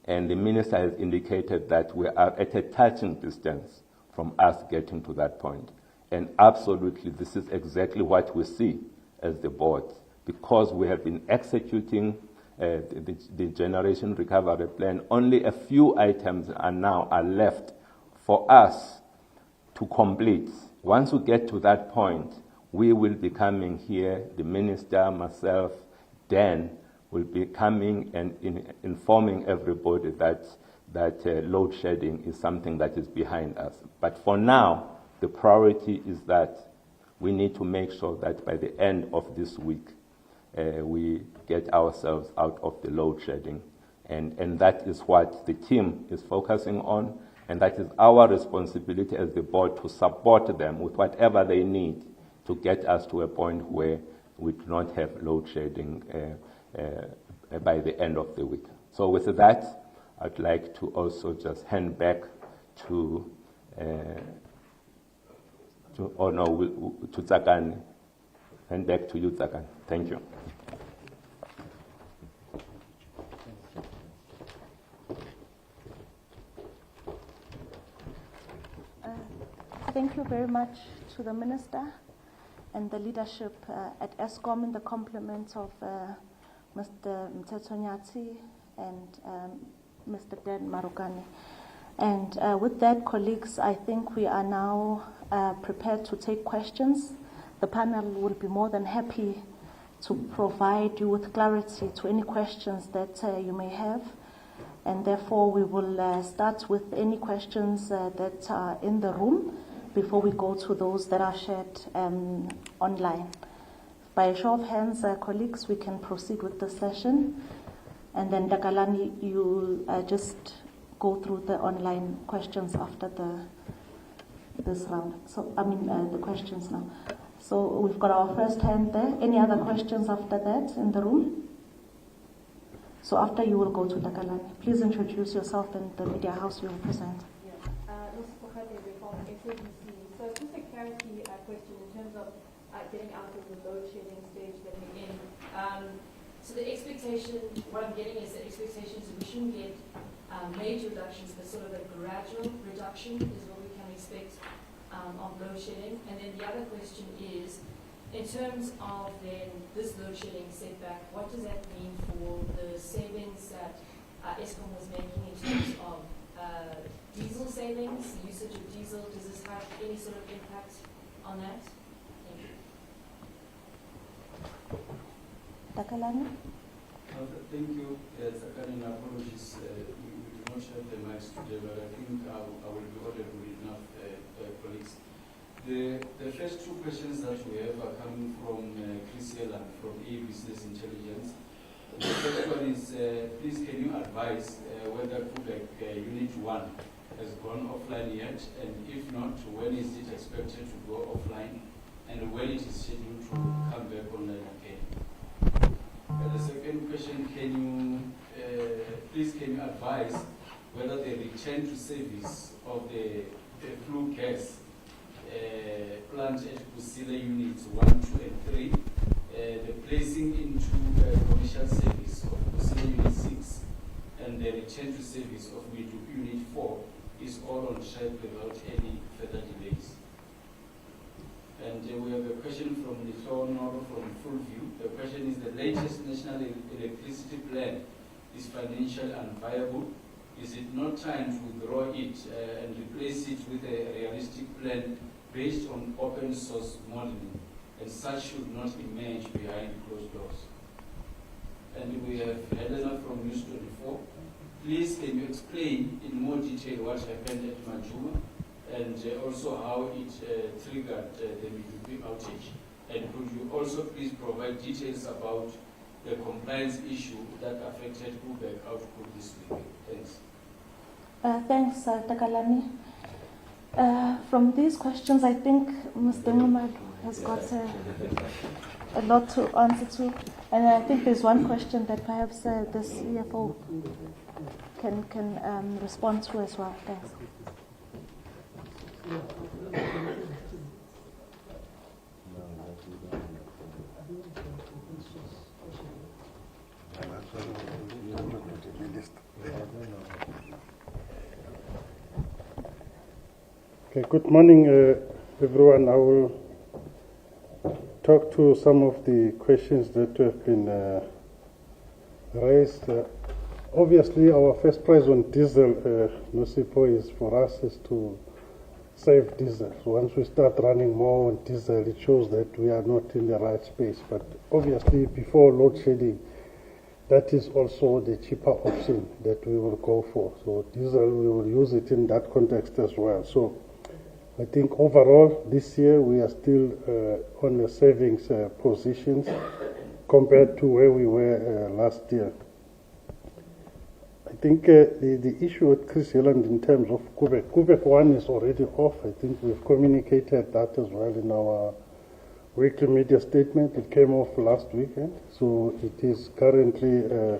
And the minister has indicated that we are at a touching distance from us getting to that point. And absolutely, this is exactly what we see as the board, because we have been executing the generation recovery plan. Only a few items are left for us to complete. Once we get to that point, we will be coming here, the minister, myself, Dan, will be coming and informing everybody that load shedding is something that is behind us. But for now, the priority is that we need to make sure that by the end of this week, we get ourselves out of the load shedding. And that is what the team is focusing on, and that is our responsibility as the board to support them with whatever they need to get us to a point where we do not have load shedding by the end of the week. So with that, I'd like to also just hand back to Tsakani. Hand back to you, Tsakani. Thank you. Thank you very much to the Minister and the leadership at Eskom in the compliments of Mr. Mthethonyati and Mr. Dan Marukane. And with that, colleagues, I think we are now prepared to take questions. The panel will be more than happy to provide you with clarity to any questions that you may have. And therefore, we will start with any questions that are in the room before we go to those that are shared online. By a show of hands, colleagues, we can proceed with the session. And then, Dakalani, you just go through the online questions after this round. So, the questions now. So we've got our first hand there. Any other questions after that in the room? So after you will go to Dakalani. Please introduce yourself and the media house you represent. So just a clarity question in terms of getting out of the load shedding stage that we're in. So the expectation, what I'm getting is the expectation is we shouldn't get major reductions, but sort of a gradual reduction is what we can expect of load shedding. And then the other question is, in terms of then this load shedding setback, what does that mean for the savings that Eskom was making in terms of diesel savings, the usage of diesel? Does this have any sort of impact on that? Thank you. Dakalani? Thank you, Tsakani, and apologies. We do not have the mics today, but I think I will be audible enough, colleagues. The first two questions that we have are coming from Chris Yellen from A Business Intelligence. The first one is, please can you advise whether Unit 1 has gone offline yet, and if not, when is it expected to go offline, and when it is scheduled to come back online again? The second question, please can you advise whether the return to service of the flue gas plant at Kusile Units 1, 2, and 3, the placing into commercial service of Kusile Unit 6, and the return to service of Unit 4 is all on track without any further delays. And we have a question from Noro from Fullview. The question is, the latest national electricity plan is financial unviable. Is it not time to withdraw it and replace it with a realistic plan based on open source modeling? And such should not emerge behind closed doors. And we have Helena from News 24. Please, can you explain in more detail what happened at Majuba and also how it triggered the Medupi outage? And could you also please provide details about the compliance issue that affected Kubek output this week? Thanks. Thanks, Takalani. From these questions, I think Mr. Ngumad has got a lot to answer to. And I think there's one question that perhaps the CFO can respond to as well. Thanks. Okay, good morning, everyone. I will talk to some of the questions that have been raised. Obviously, our first prize on diesel, Nosipo, is for us is to save diesel. So once we start running more on diesel, it shows that we are not in the right space. But obviously, before load shedding, that is also the cheaper option that we will go for. So diesel, we will use it in that context as well. So I think overall, this year, we are still on the savings positions compared to where we were last year. I think the issue with Chris Hilland in terms of Kubek 1 is already off. I think we've communicated that as well in our weekly media statement. It came off last weekend, so it is currently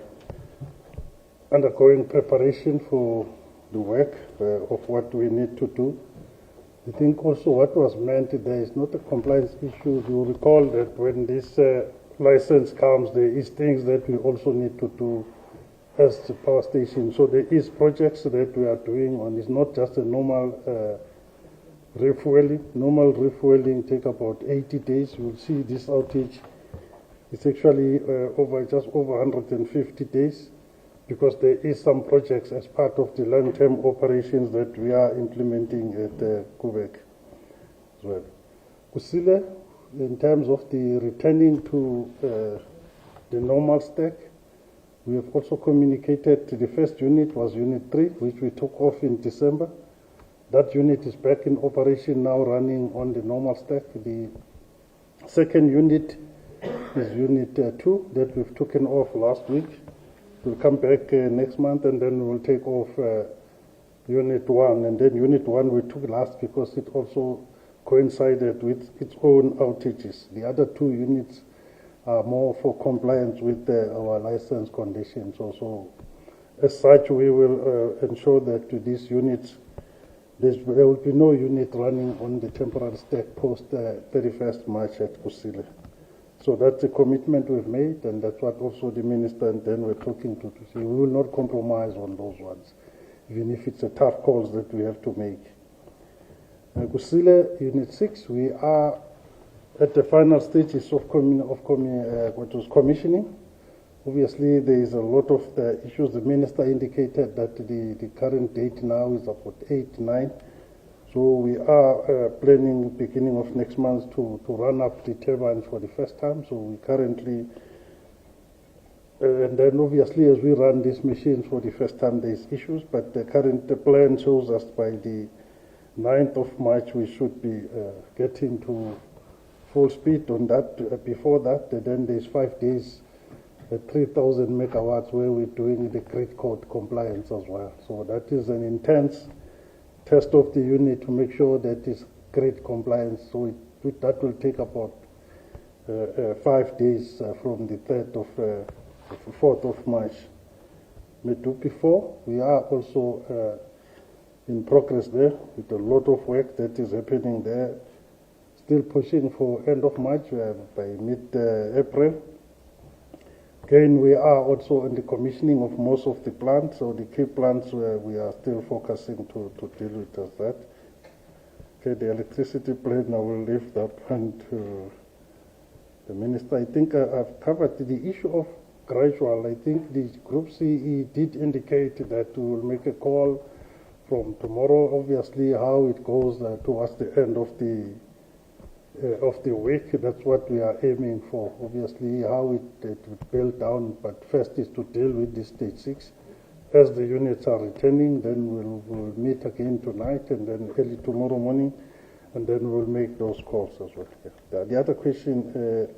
undergoing preparation for the work of what we need to do. I think also what was meant, there is not a compliance issue. You recall that when this license comes, there is things that we also need to do as the power station. So there is projects that we are doing on. It's not just a normal refueling. Normal refueling take about 80 days. You will see this outage. It's actually just over 150 days, because there is some projects as part of the long-term operations that we are implementing at Kubek as well. Kusile, in terms of the returning to the normal stack, we have also communicated the first unit was Unit 3, which we took off in December. That unit is back in operation now, running on the normal stack. The second unit is Unit 2 that we've taken off last week. We'll come back next month, and then we'll take off Unit 1. And then Unit 1 we took last because it also coincided with its own outages. The other two units are more for compliance with our license conditions. So as such, we will ensure that to these units, there will be no unit running on the temporary stack post 31st March at Kusile. So that's a commitment we've made, and that's what also the minister and then we're talking to say we will not compromise on those ones, even if it's a tough calls that we have to make. Kusile Unit 6, we are at the final stages of commissioning. Obviously, there is a lot of the issues. The minister indicated that the current date now is about 8-9. So we are planning beginning of next month to run up the turbines for the first time. So we currently, and then obviously as we run these machines for the first time, there's issues, but the current plan shows us by the 9th of March we should be getting to full speed on that. Before that, then there's 5 days at 3,000 megawatts where we're doing the grid code compliance as well. So that is an intense test of the unit to make sure that it's grid compliance. So that will take about 5 days from the 4th of March. Medupi 4, we are also in progress there with a lot of work that is happening there. Still pushing for end of March by mid-April. Again, we are also in the commissioning of most of the plants, so the key plants we are still focusing to deal with that. Okay, the electricity plan, I will leave that one to the minister. I think I've covered the issue of gradual. I think the Group CE did indicate that we will make a call from tomorrow. Obviously, how it goes towards the end of the week, that's what we are aiming for. Obviously, how it will build down, but first is to deal with the stage 6 as the units are returning, then we'll meet again tonight and then early tomorrow morning, and then we'll make those calls as well. Yeah. The other question,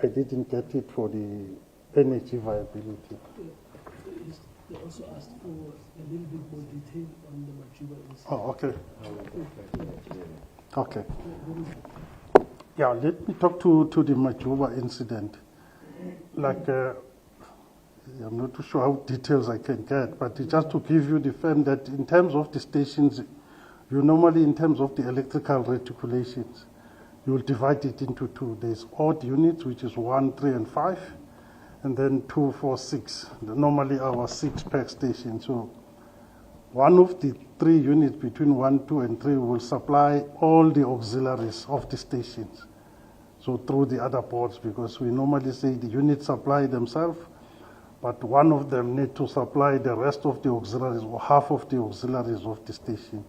I didn't get it for the energy viability. They also asked for a little bit more detail on the Majuba incident. Oh, okay. Okay. Yeah, let me talk to the Majuba incident. Like, I'm not too sure how details I can get, but just to give you the firm that in terms of the stations, you normally, in terms of the electrical reticulations, you will divide it into two. There's odd units, which is 1, 3, and 5, and then 2, 4, 6. Normally our 6 per station. So one of the 3 units between 1, 2, and 3 will supply all the auxiliaries of the stations. So through the other ports, because we normally say the units supply themselves, but one of them need to supply the rest of the auxiliaries or half of the auxiliaries of the station.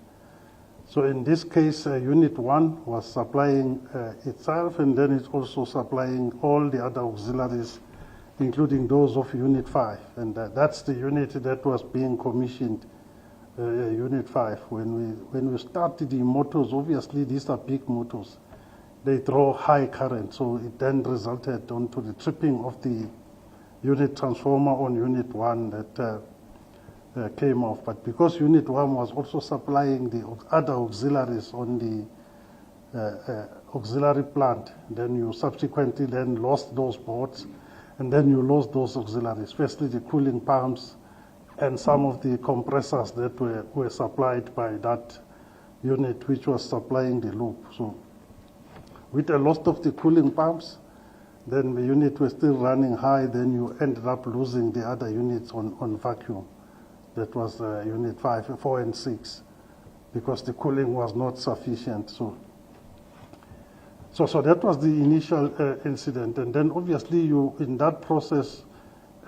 So in this case, Unit 1 was supplying itself, and then it's also supplying all the other auxiliaries, including those of Unit 5. And that's the unit that was being commissioned, Unit 5. When we started the motors, obviously these are big motors. They draw high current, so it then resulted onto the tripping of the unit transformer on Unit 1 that came off. But because Unit 1 was also supplying the other auxiliaries on the auxiliary plant, then you subsequently then lost those boards, and then you lost those auxiliaries, especially the cooling pumps and some of the compressors that were supplied by that unit which was supplying the loop. So with the loss of the cooling pumps, then the unit was still running high, then you ended up losing the other units on vacuum. That was Unit 5, 4, and 6, because the cooling was not sufficient. So that was the initial incident. And then obviously in that process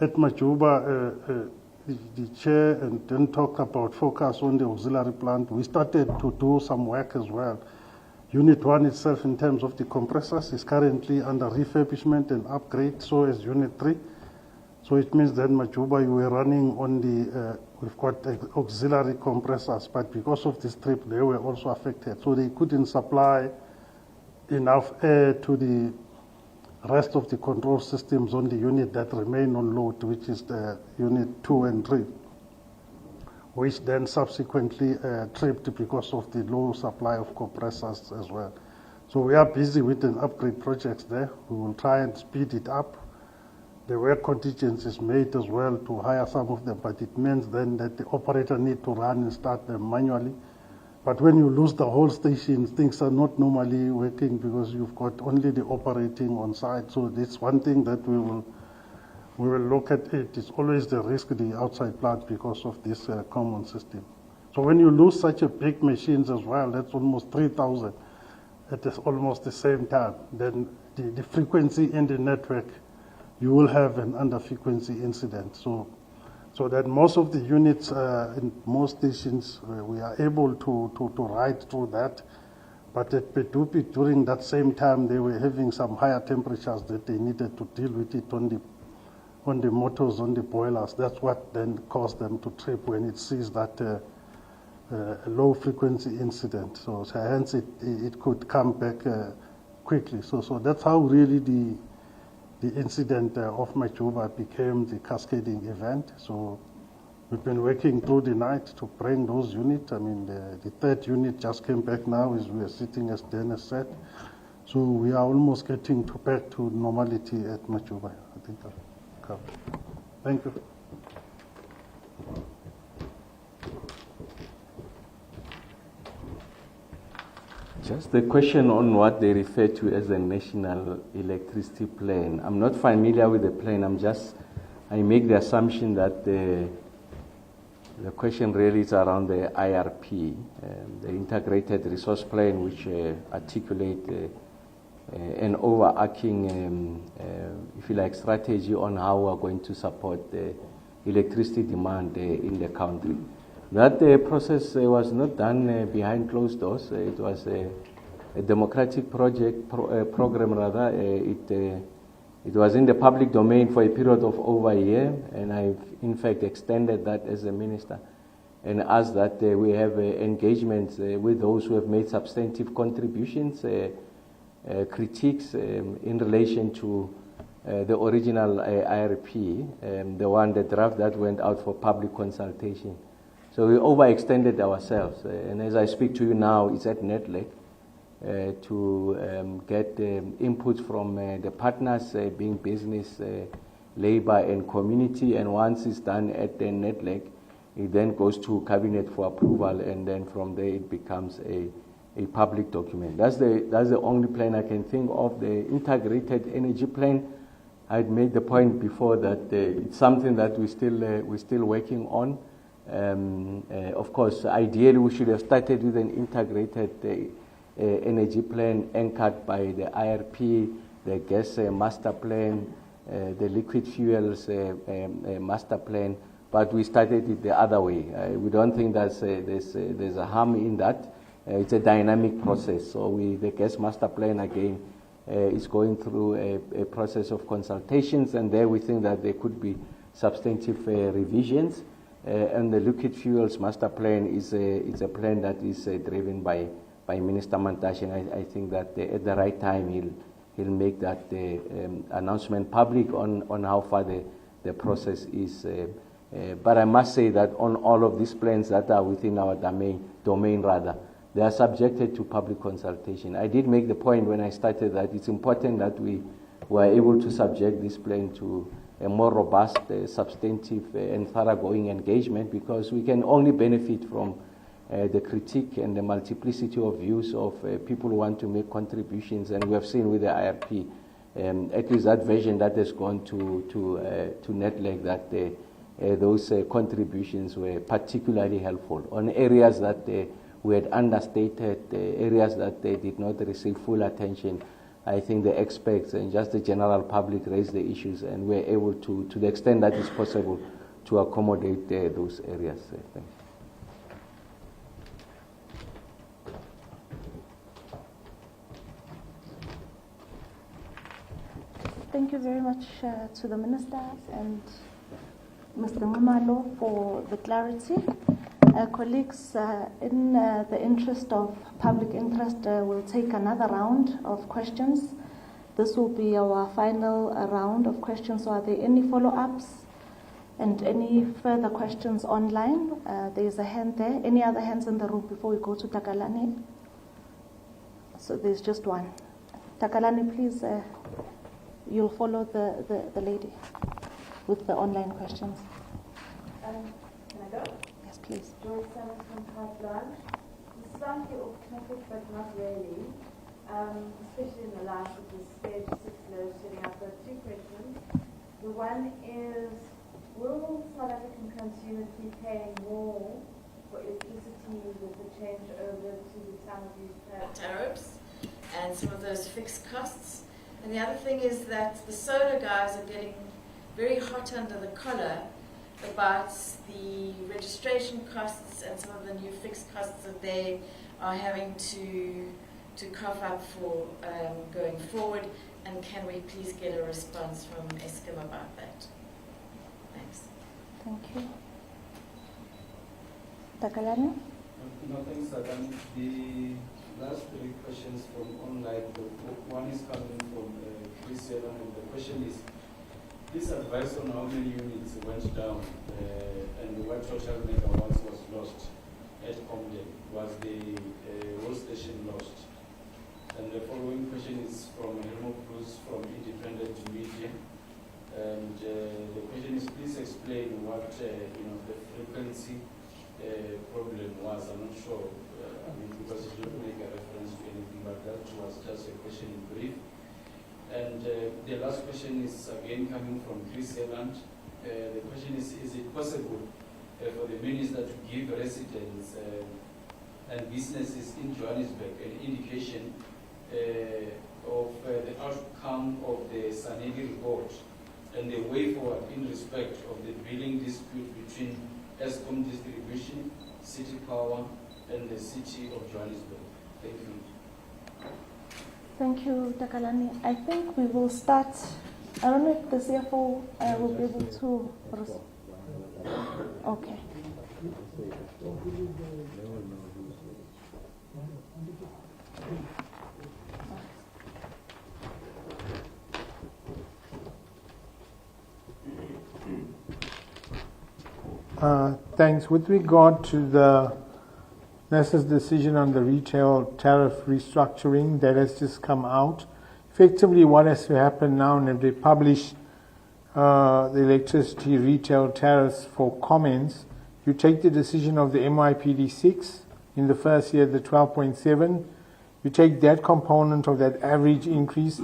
at Majuba, the chair and then talked about focus on the auxiliary plant. We started to do some work as well. Unit 1 itself, in terms of the compressors, is currently under refurbishment and upgrade, so is Unit 3. So it means that Majuba, you were running on the, we've got auxiliary compressors, but because of this trip, they were also affected. So they couldn't supply enough air to the rest of the control systems on the unit that remain on load, which is the Unit 2 and 3, which then subsequently tripped because of the low supply of compressors as well. So we are busy with an upgrade projects there. We will try and speed it up. There were contingencies made as well to hire some of them, but it means then that the operator need to run and start them manually. But when you lose the whole station, things are not normally working because you've got only the operating on site. So that's one thing that we will look at. It's always the risk, the outside plant, because of this common system. So when you lose such a big machines as well, that's almost 3,000 at almost the same time, then the frequency in the network, you will have an under-frequency incident. So that most of the units in most stations, we are able to ride through that. But at Petupi, during that same time, they were having some higher temperatures that they needed to deal with it on the motors, on the boilers. That's what then caused them to trip when it sees that low-frequency incident. So hence it could come back quickly. So that's how really the incident of Majuba became the cascading event. So we've been working through the night to bring those units. I mean, the 3rd unit just came back now as we are sitting, as Dennis said. So we are almost getting back to normality at Majuba. I think I'll cover. Thank you. Just the question on what they refer to as a national electricity plan. I'm not familiar with the plan. I make the assumption that the question really is around the IRP, the integrated resource plan, which articulate an overarching, if you like, strategy on how we're going to support the electricity demand in the country. That process was not done behind closed doors. It was a democratic program rather. It It was in the public domain for a period of over a year, and I've in fact extended that as a minister and asked that we have engagements with those who have made substantive contributions, critiques in relation to the original IRP, the one, the draft that went out for public consultation. So we overextended ourselves, and as I speak to you now, it's at NETLEC to get input from the partners, being business, labor and community, and once it's done at the NETLEC, it then goes to cabinet for approval, and then from there it becomes a public document. That's the only plan I can think of. The integrated energy plan, I'd made the point before that it's something that we're still working on. Of course, ideally we should have started with an integrated energy plan anchored by the IRP, the gas master plan, the liquid fuels master plan, but we started it the other way. We don't think there's a harm in that. It's a dynamic process. So the gas master plan again is going through a process of consultations, and there we think that there could be substantive revisions. And the liquid fuels master plan is a plan that is driven by Minister Mantashe, and I think that at the right time he'll make that announcement public on how far the process is. But I must say that on all of these plans that are within our domain rather, they are subjected to public consultation. I did make the point when I started that it's important that we were able to subject this plan to a more robust, substantive and thoroughgoing engagement, because we can only benefit from the critique and the multiplicity of views of people who want to make contributions. And we have seen with the IRP, at least that version that has gone to NETLEC, that those contributions were particularly helpful on areas that we had understated, areas that they did not receive full attention. I think the experts and just the general public raised the issues, and we're able to the extent that is possible, to accommodate those areas. Thank you. Thank you very much to the ministers and Mr. Ngumalo for the clarity. Colleagues, in the interest of public interest, we'll take another round of questions. This will be our final round of questions. So are there any follow-ups and any further questions online? There is a hand there. Any other hands in the room before we go to Takalani? So there's just one. Takalani, please, you'll follow the lady with the online questions. Can I go? Yes, please. Joyce Summers from Pipeline. It's slightly off topic, but not really, especially in the light of the stage 6 load shedding. I've got two questions. The one is, will South African consumers be paying more for electricity with the change over to some of these tariffs and some of those fixed costs? And the other thing is that the solar guys are getting very hot under the collar about the registration costs and some of the new fixed costs that they are having to cough up for going forward. And can we please get a response from Eskom about that? Thanks. Thank you. Takalani? No, thanks, Adam. The last three questions from online, one is coming from Chris Yellen, and the question is, this advice on how many units went down and what total megawatts was lost at Comden, was the whole station lost? And the following question is from Helmo Cruz from Independent Media, and the question is, please explain what the frequency problem was. I'm not sure, because it didn't make a reference to anything, but that was just a question in brief. And the last question is again coming from Chris Eland. The question is it possible for the minister to give residents and businesses in Johannesburg an indication of the outcome of the Sanegi report and the way forward in respect of the billing dispute between Eskom Distribution, City Power, and the City of Johannesburg? Thank you. Thank you, Takalani. I think we will start I don't know if the CFO will be able to. Okay. Thanks. With regard to the NERSA's decision on the retail tariff restructuring that has just come out, effectively what has to happen now, and if they publish the electricity retail tariffs for comments, you take the decision of the MYPD 6 in the first year, the 12.7, you take that component of that average increase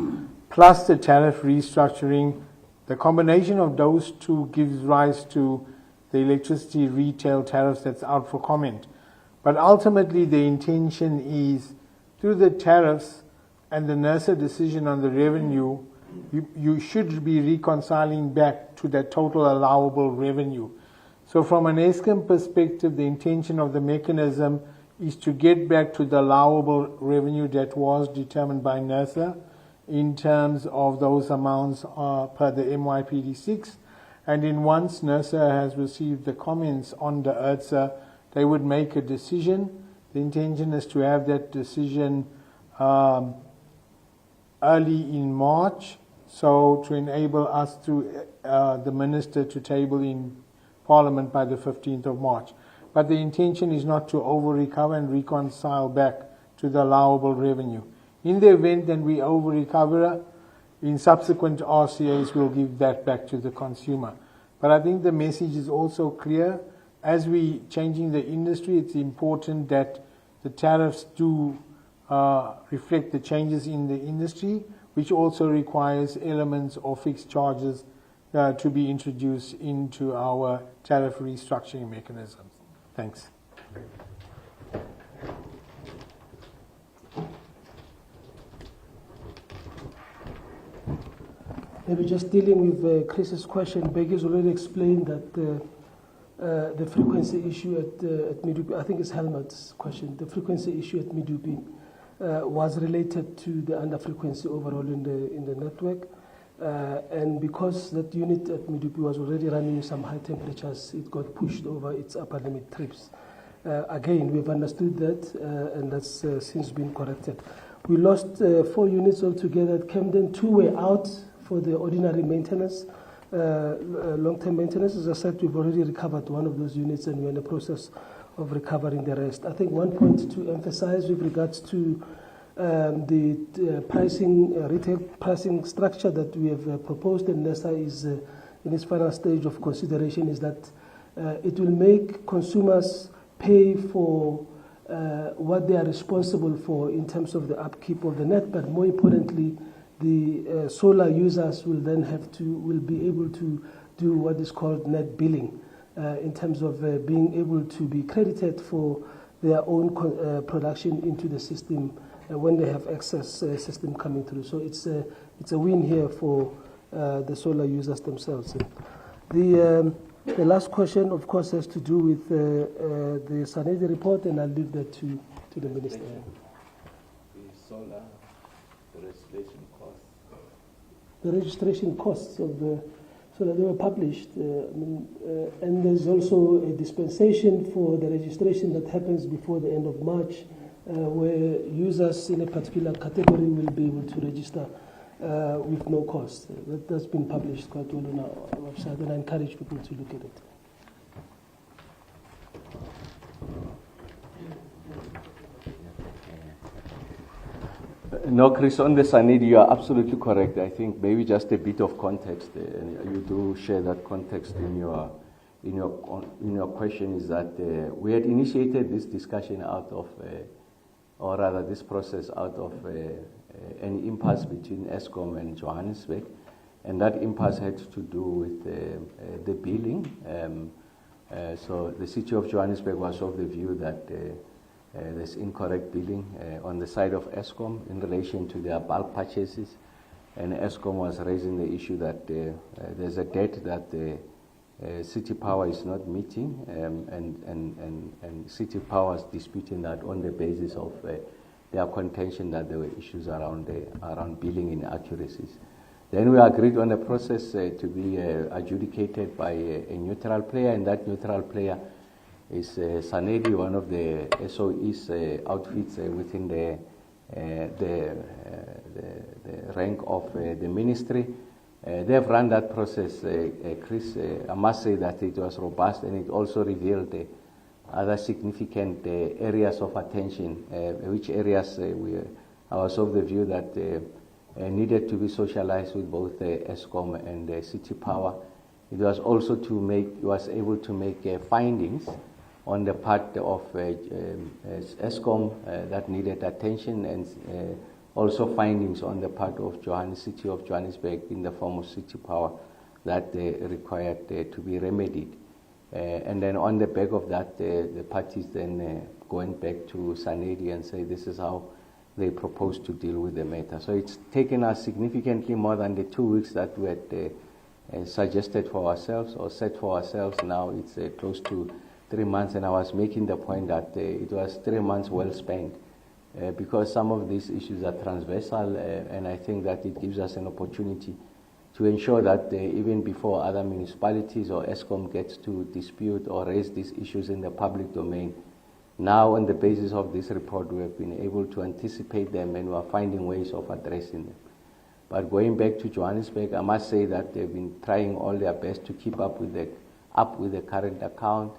plus the tariff restructuring. The combination of those two gives rise to the electricity retail tariffs that's out for comment. But ultimately the intention is through the tariffs and the NERSA decision on the revenue, you should be reconciling back to that total allowable revenue. So from an Eskom perspective, the intention of the mechanism is to get back to the allowable revenue that was determined by NERSA in terms of those amounts per the MYPD 6. And then once NERSA has received the comments on the ERTSA, they would make a decision. The intention is to have that decision early in March, so to enable us to the Minister to table in Parliament by the 15th of March. But the intention is not to over-recover and reconcile back to the allowable revenue. In the event that we over-recover, in subsequent RCAs, we'll give that back to the consumer. But I think the message is also clear. As we changing the industry, it's important that the tariffs do reflect the changes in the industry, which also requires elements of fixed charges to be introduced into our tariff restructuring mechanisms. Thanks. Maybe just dealing with Chris's question, Beggie's already explained that the frequency issue at Medupi, I think it's Helmut's question, the frequency issue at Medupi was related to the under-frequency overall in the network. And because that unit at Medupi was already running some high temperatures, it got pushed over its upper limit trips. Again, we've understood that, and that's since been corrected. We lost 4 units altogether at Camden. 2 were out for the ordinary maintenance, long-term maintenance. As I said, we've already recovered one of those units, and we're in the process of recovering the rest. I think one point to emphasize with regards to the pricing, retail pricing structure that we have proposed, and NERSA is in its final stage of consideration, is that it will make consumers pay for what they are responsible for in terms of the upkeep of the net, but more importantly, the solar users will then will be able to do what is called net billing in terms of being able to be credited for their own production into the system when they have excess system coming through. So it's a win here for the solar users themselves. The last question, of course, has to do with the SANEDI report, and I'll leave that to the Minister. The solar, the registration costs. The registration costs of the solar, they were published, and there's also a dispensation for the registration that happens before the end of March, where users in a particular category will be able to register with no cost. That's been published quite well on our website, and I encourage people to look at it. No, Chris, on the SANEDI, you are absolutely correct. I think maybe just a bit of context, and you do share that context in your question, is that we had initiated this discussion out of, or rather this process out of an impasse between Eskom and Johannesburg, and that impasse had to do with the billing. So the city of Johannesburg was of the view that there's incorrect billing on the side of Eskom in relation to their bulk purchases, and Eskom was raising the issue that there's a debt that City Power is not meeting, and City Power is disputing that on the basis of their contention that there were issues around billing inaccuracies. Then we agreed on a process to be adjudicated by a neutral player, and that neutral player is Sanedi, one of the SOE's outfits within the rank of the ministry. They have run that process, Chris. I must say that it was robust, and it also revealed other significant areas of attention, which areas I was of the view that needed to be socialized with both Eskom and City Power. It was also was able to make findings on the part of Eskom that needed attention, and also findings on the part of City of Johannesburg in the form of City Power that required to be remedied. And then on the back of that, the parties then going back to Sanedi and say this is how they propose to deal with the matter. So it's taken us significantly more than the 2 weeks that we had suggested for ourselves or set for ourselves. Now it's close to 3 months, and I was making the point that it was 3 months well spent because some of these issues are transversal, and I think that it gives us an opportunity to ensure that even before other municipalities or Eskom gets to dispute or raise these issues in the public domain, now on the basis of this report we have been able to anticipate them, and we are finding ways of addressing them. But going back to Johannesburg, I must say that they've been trying all their best to keep up with the current account.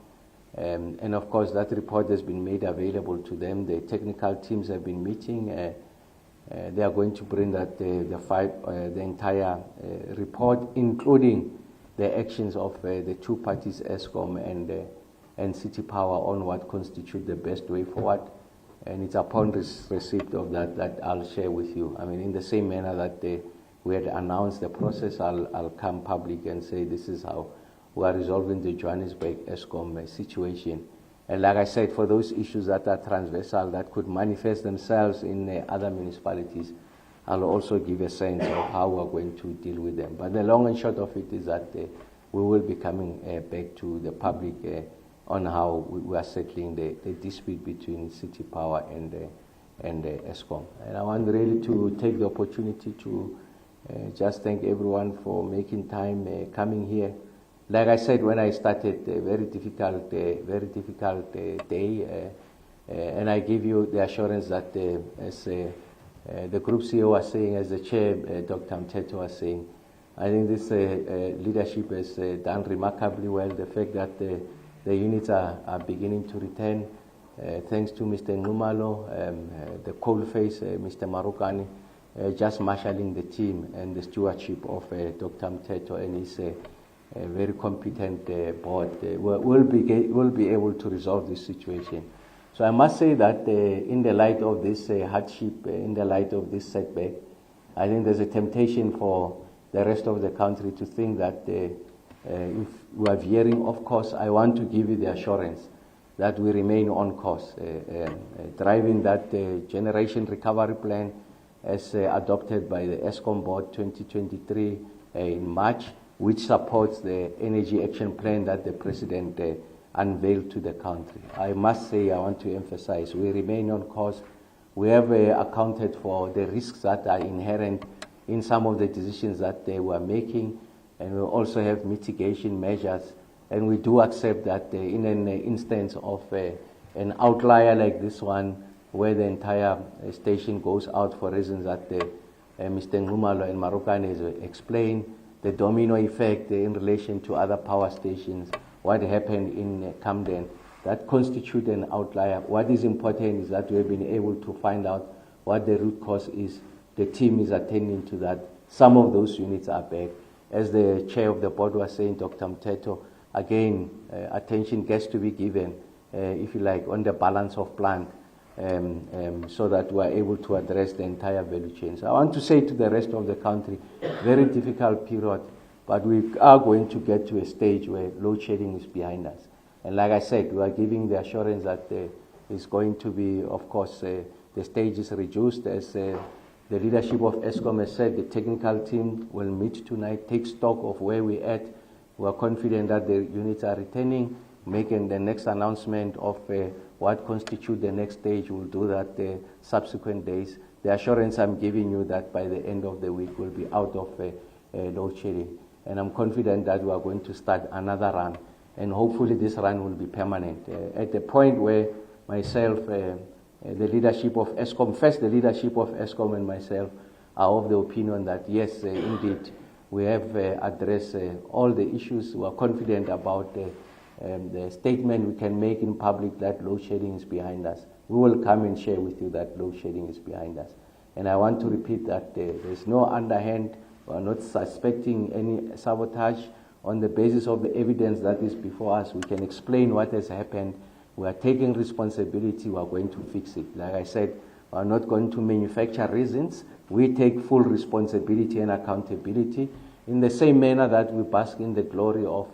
And of course, that report has been made available to them. The technical teams have been meeting. They are going to bring that the entire report, including the actions of the two parties, Eskom and City Power, on what constitutes the best way forward. And it's upon receipt of that I'll share with you. I mean, in the same manner that we had announced the process, I'll come public and say this is how we are resolving the Johannesburg Eskom situation. And like I said, for those issues that are transversal, that could manifest themselves in other municipalities, I'll also give a sense of how we're going to deal with them. But the long and short of it is that we will be coming back to the public on how we are settling the dispute between City Power and Eskom. And I want really to take the opportunity to just thank everyone for making time coming here. Like I said when I started, a very difficult day, and I give you the assurance that as the group CEO was saying, as the chair, Dr. Mteto was saying, I think this leadership has done remarkably well. The fact that the units are beginning to return, thanks to Mr. Numalo, the coalface, Mr. Marokani, just marshalling the team and the stewardship of Dr. Mteto and his a very competent board will be able to resolve this situation. So I must say that in the light of this hardship, in the light of this setback, I think there's a temptation for the rest of the country to think that if we are veering off course, I want to give you the assurance that we remain on course, driving that generation recovery plan as adopted by the Eskom board 2023 in March, which supports the energy action plan that the President unveiled to the country. I must say, I want to emphasize, we remain on course. We have accounted for the risks that are inherent in some of the decisions that they were making, and we also have mitigation measures. And we do accept that in an instance of an outlier like this one, where the entire station goes out for reasons that Mr. Ngumalo and Marokane has explained, the domino effect in relation to other power stations, what happened in Camden, that constitutes an outlier. What is important is that we have been able to find out what the root cause is. The team is attending to that. Some of those units are back. As the chair of the board was saying, Dr. Mteto, again, attention gets to be given, if you like, on the balance of plant, so that we are able to address the entire value chain. So I want to say to the rest of the country, very difficult period, but we are going to get to a stage where load shedding is behind us. And like I said, we are giving the assurance that it's going to be, of course, the stage is reduced. As the leadership of Eskom has said, the technical team will meet tonight, take stock of where we're at. We are confident that the units are returning, making the next announcement of what constitutes the next stage. We'll do that subsequent days. the assurance I'm giving you that by the end of the week we'll be out of load shedding. And I'm confident that we are going to start another run, and hopefully this run will be permanent. At the point where myself, the leadership of Eskom, first the leadership of Eskom and myself are of the opinion that yes, indeed, we have addressed all the issues. We are confident about the statement we can make in public that load shedding is behind us. We will come and share with you that load shedding is behind us. And I want to repeat that there's no underhand. We are not suspecting any sabotage. On the basis of the evidence that is before us, we can explain what has happened. We are taking responsibility. We are going to fix it. Like I said, we are not going to manufacture reasons. We take full responsibility and accountability in the same manner that we bask in the glory of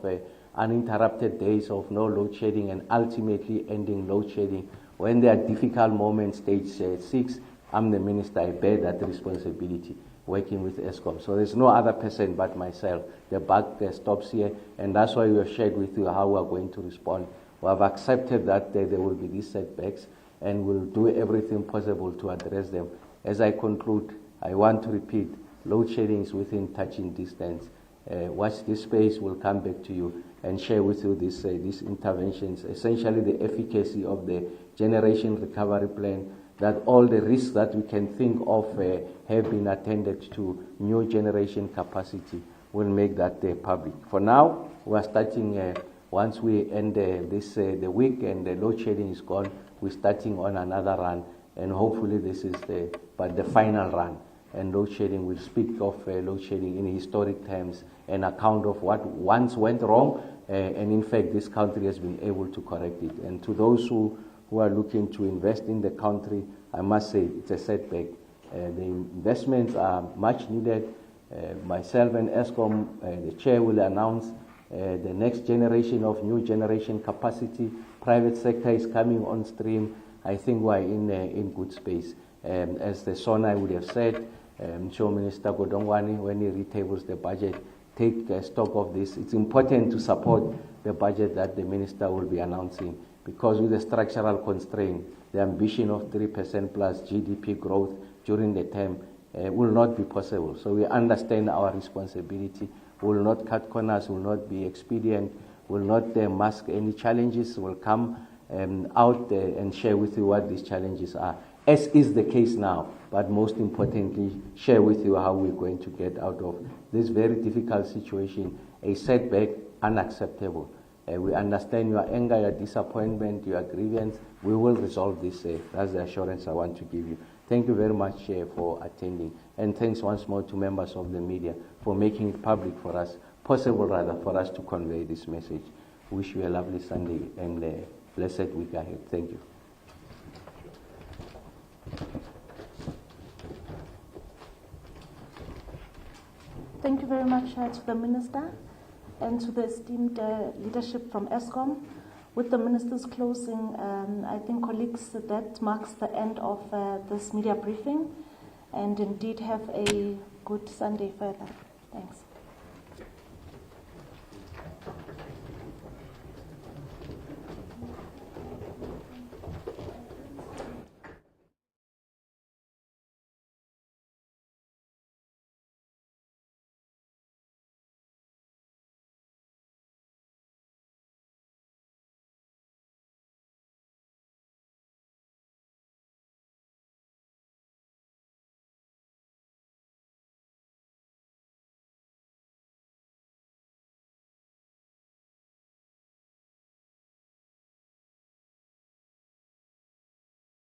uninterrupted days of no load shedding and ultimately ending load shedding. When there are difficult moments, stage 6, I'm the minister. I bear that responsibility, working with Eskom. So there's no other person but myself. The buck stops here, and that's why we have shared with you how we are going to respond. We have accepted that there will be these setbacks, and we'll do everything possible to address them. As I conclude, I want to repeat, load shedding is within touching distance. Watch this space. We'll come back to you and share with you these interventions, essentially the efficacy of the generation recovery plan, that all the risks that we can think of have been attended to. New generation capacity will make that public. For now, we are starting, once we end the week and the load shedding is gone, we're starting on another run, and hopefully this is the final run. And load shedding, will speak of load shedding in historic terms, an account of what once went wrong, and in fact this country has been able to correct it. And to those who are looking to invest in the country, I must say it's a setback. The investments are much needed. Myself and Eskom, the chair, will announce the next generation of new generation capacity. Private sector is coming on stream. I think we're in good space. As the SONA would have said, Show Minister Godongwane, when he retables the budget, take stock of this. It's important to support the budget that the minister will be announcing, because with the structural constraint, the ambition of 3% plus GDP growth during the term will not be possible. So we understand our responsibility. We will not cut corners, will not be expedient, will not mask any challenges, will come out and share with you what these challenges are, as is the case now, but most importantly, share with you how we're going to get out of this very difficult situation, a setback, unacceptable. We understand your anger, your disappointment, your grievance. We will resolve this. That's the assurance I want to give you. Thank you very much for attending. And thanks once more to members of the media for making it public for us, possible rather, for us to convey this message. Wish you a lovely Sunday and a blessed week ahead. Thank you. Thank you very much to the Minister and to the esteemed leadership from Eskom. With the Minister's closing, I think, colleagues, that marks the end of this media briefing, and indeed have a good Sunday further. Thanks.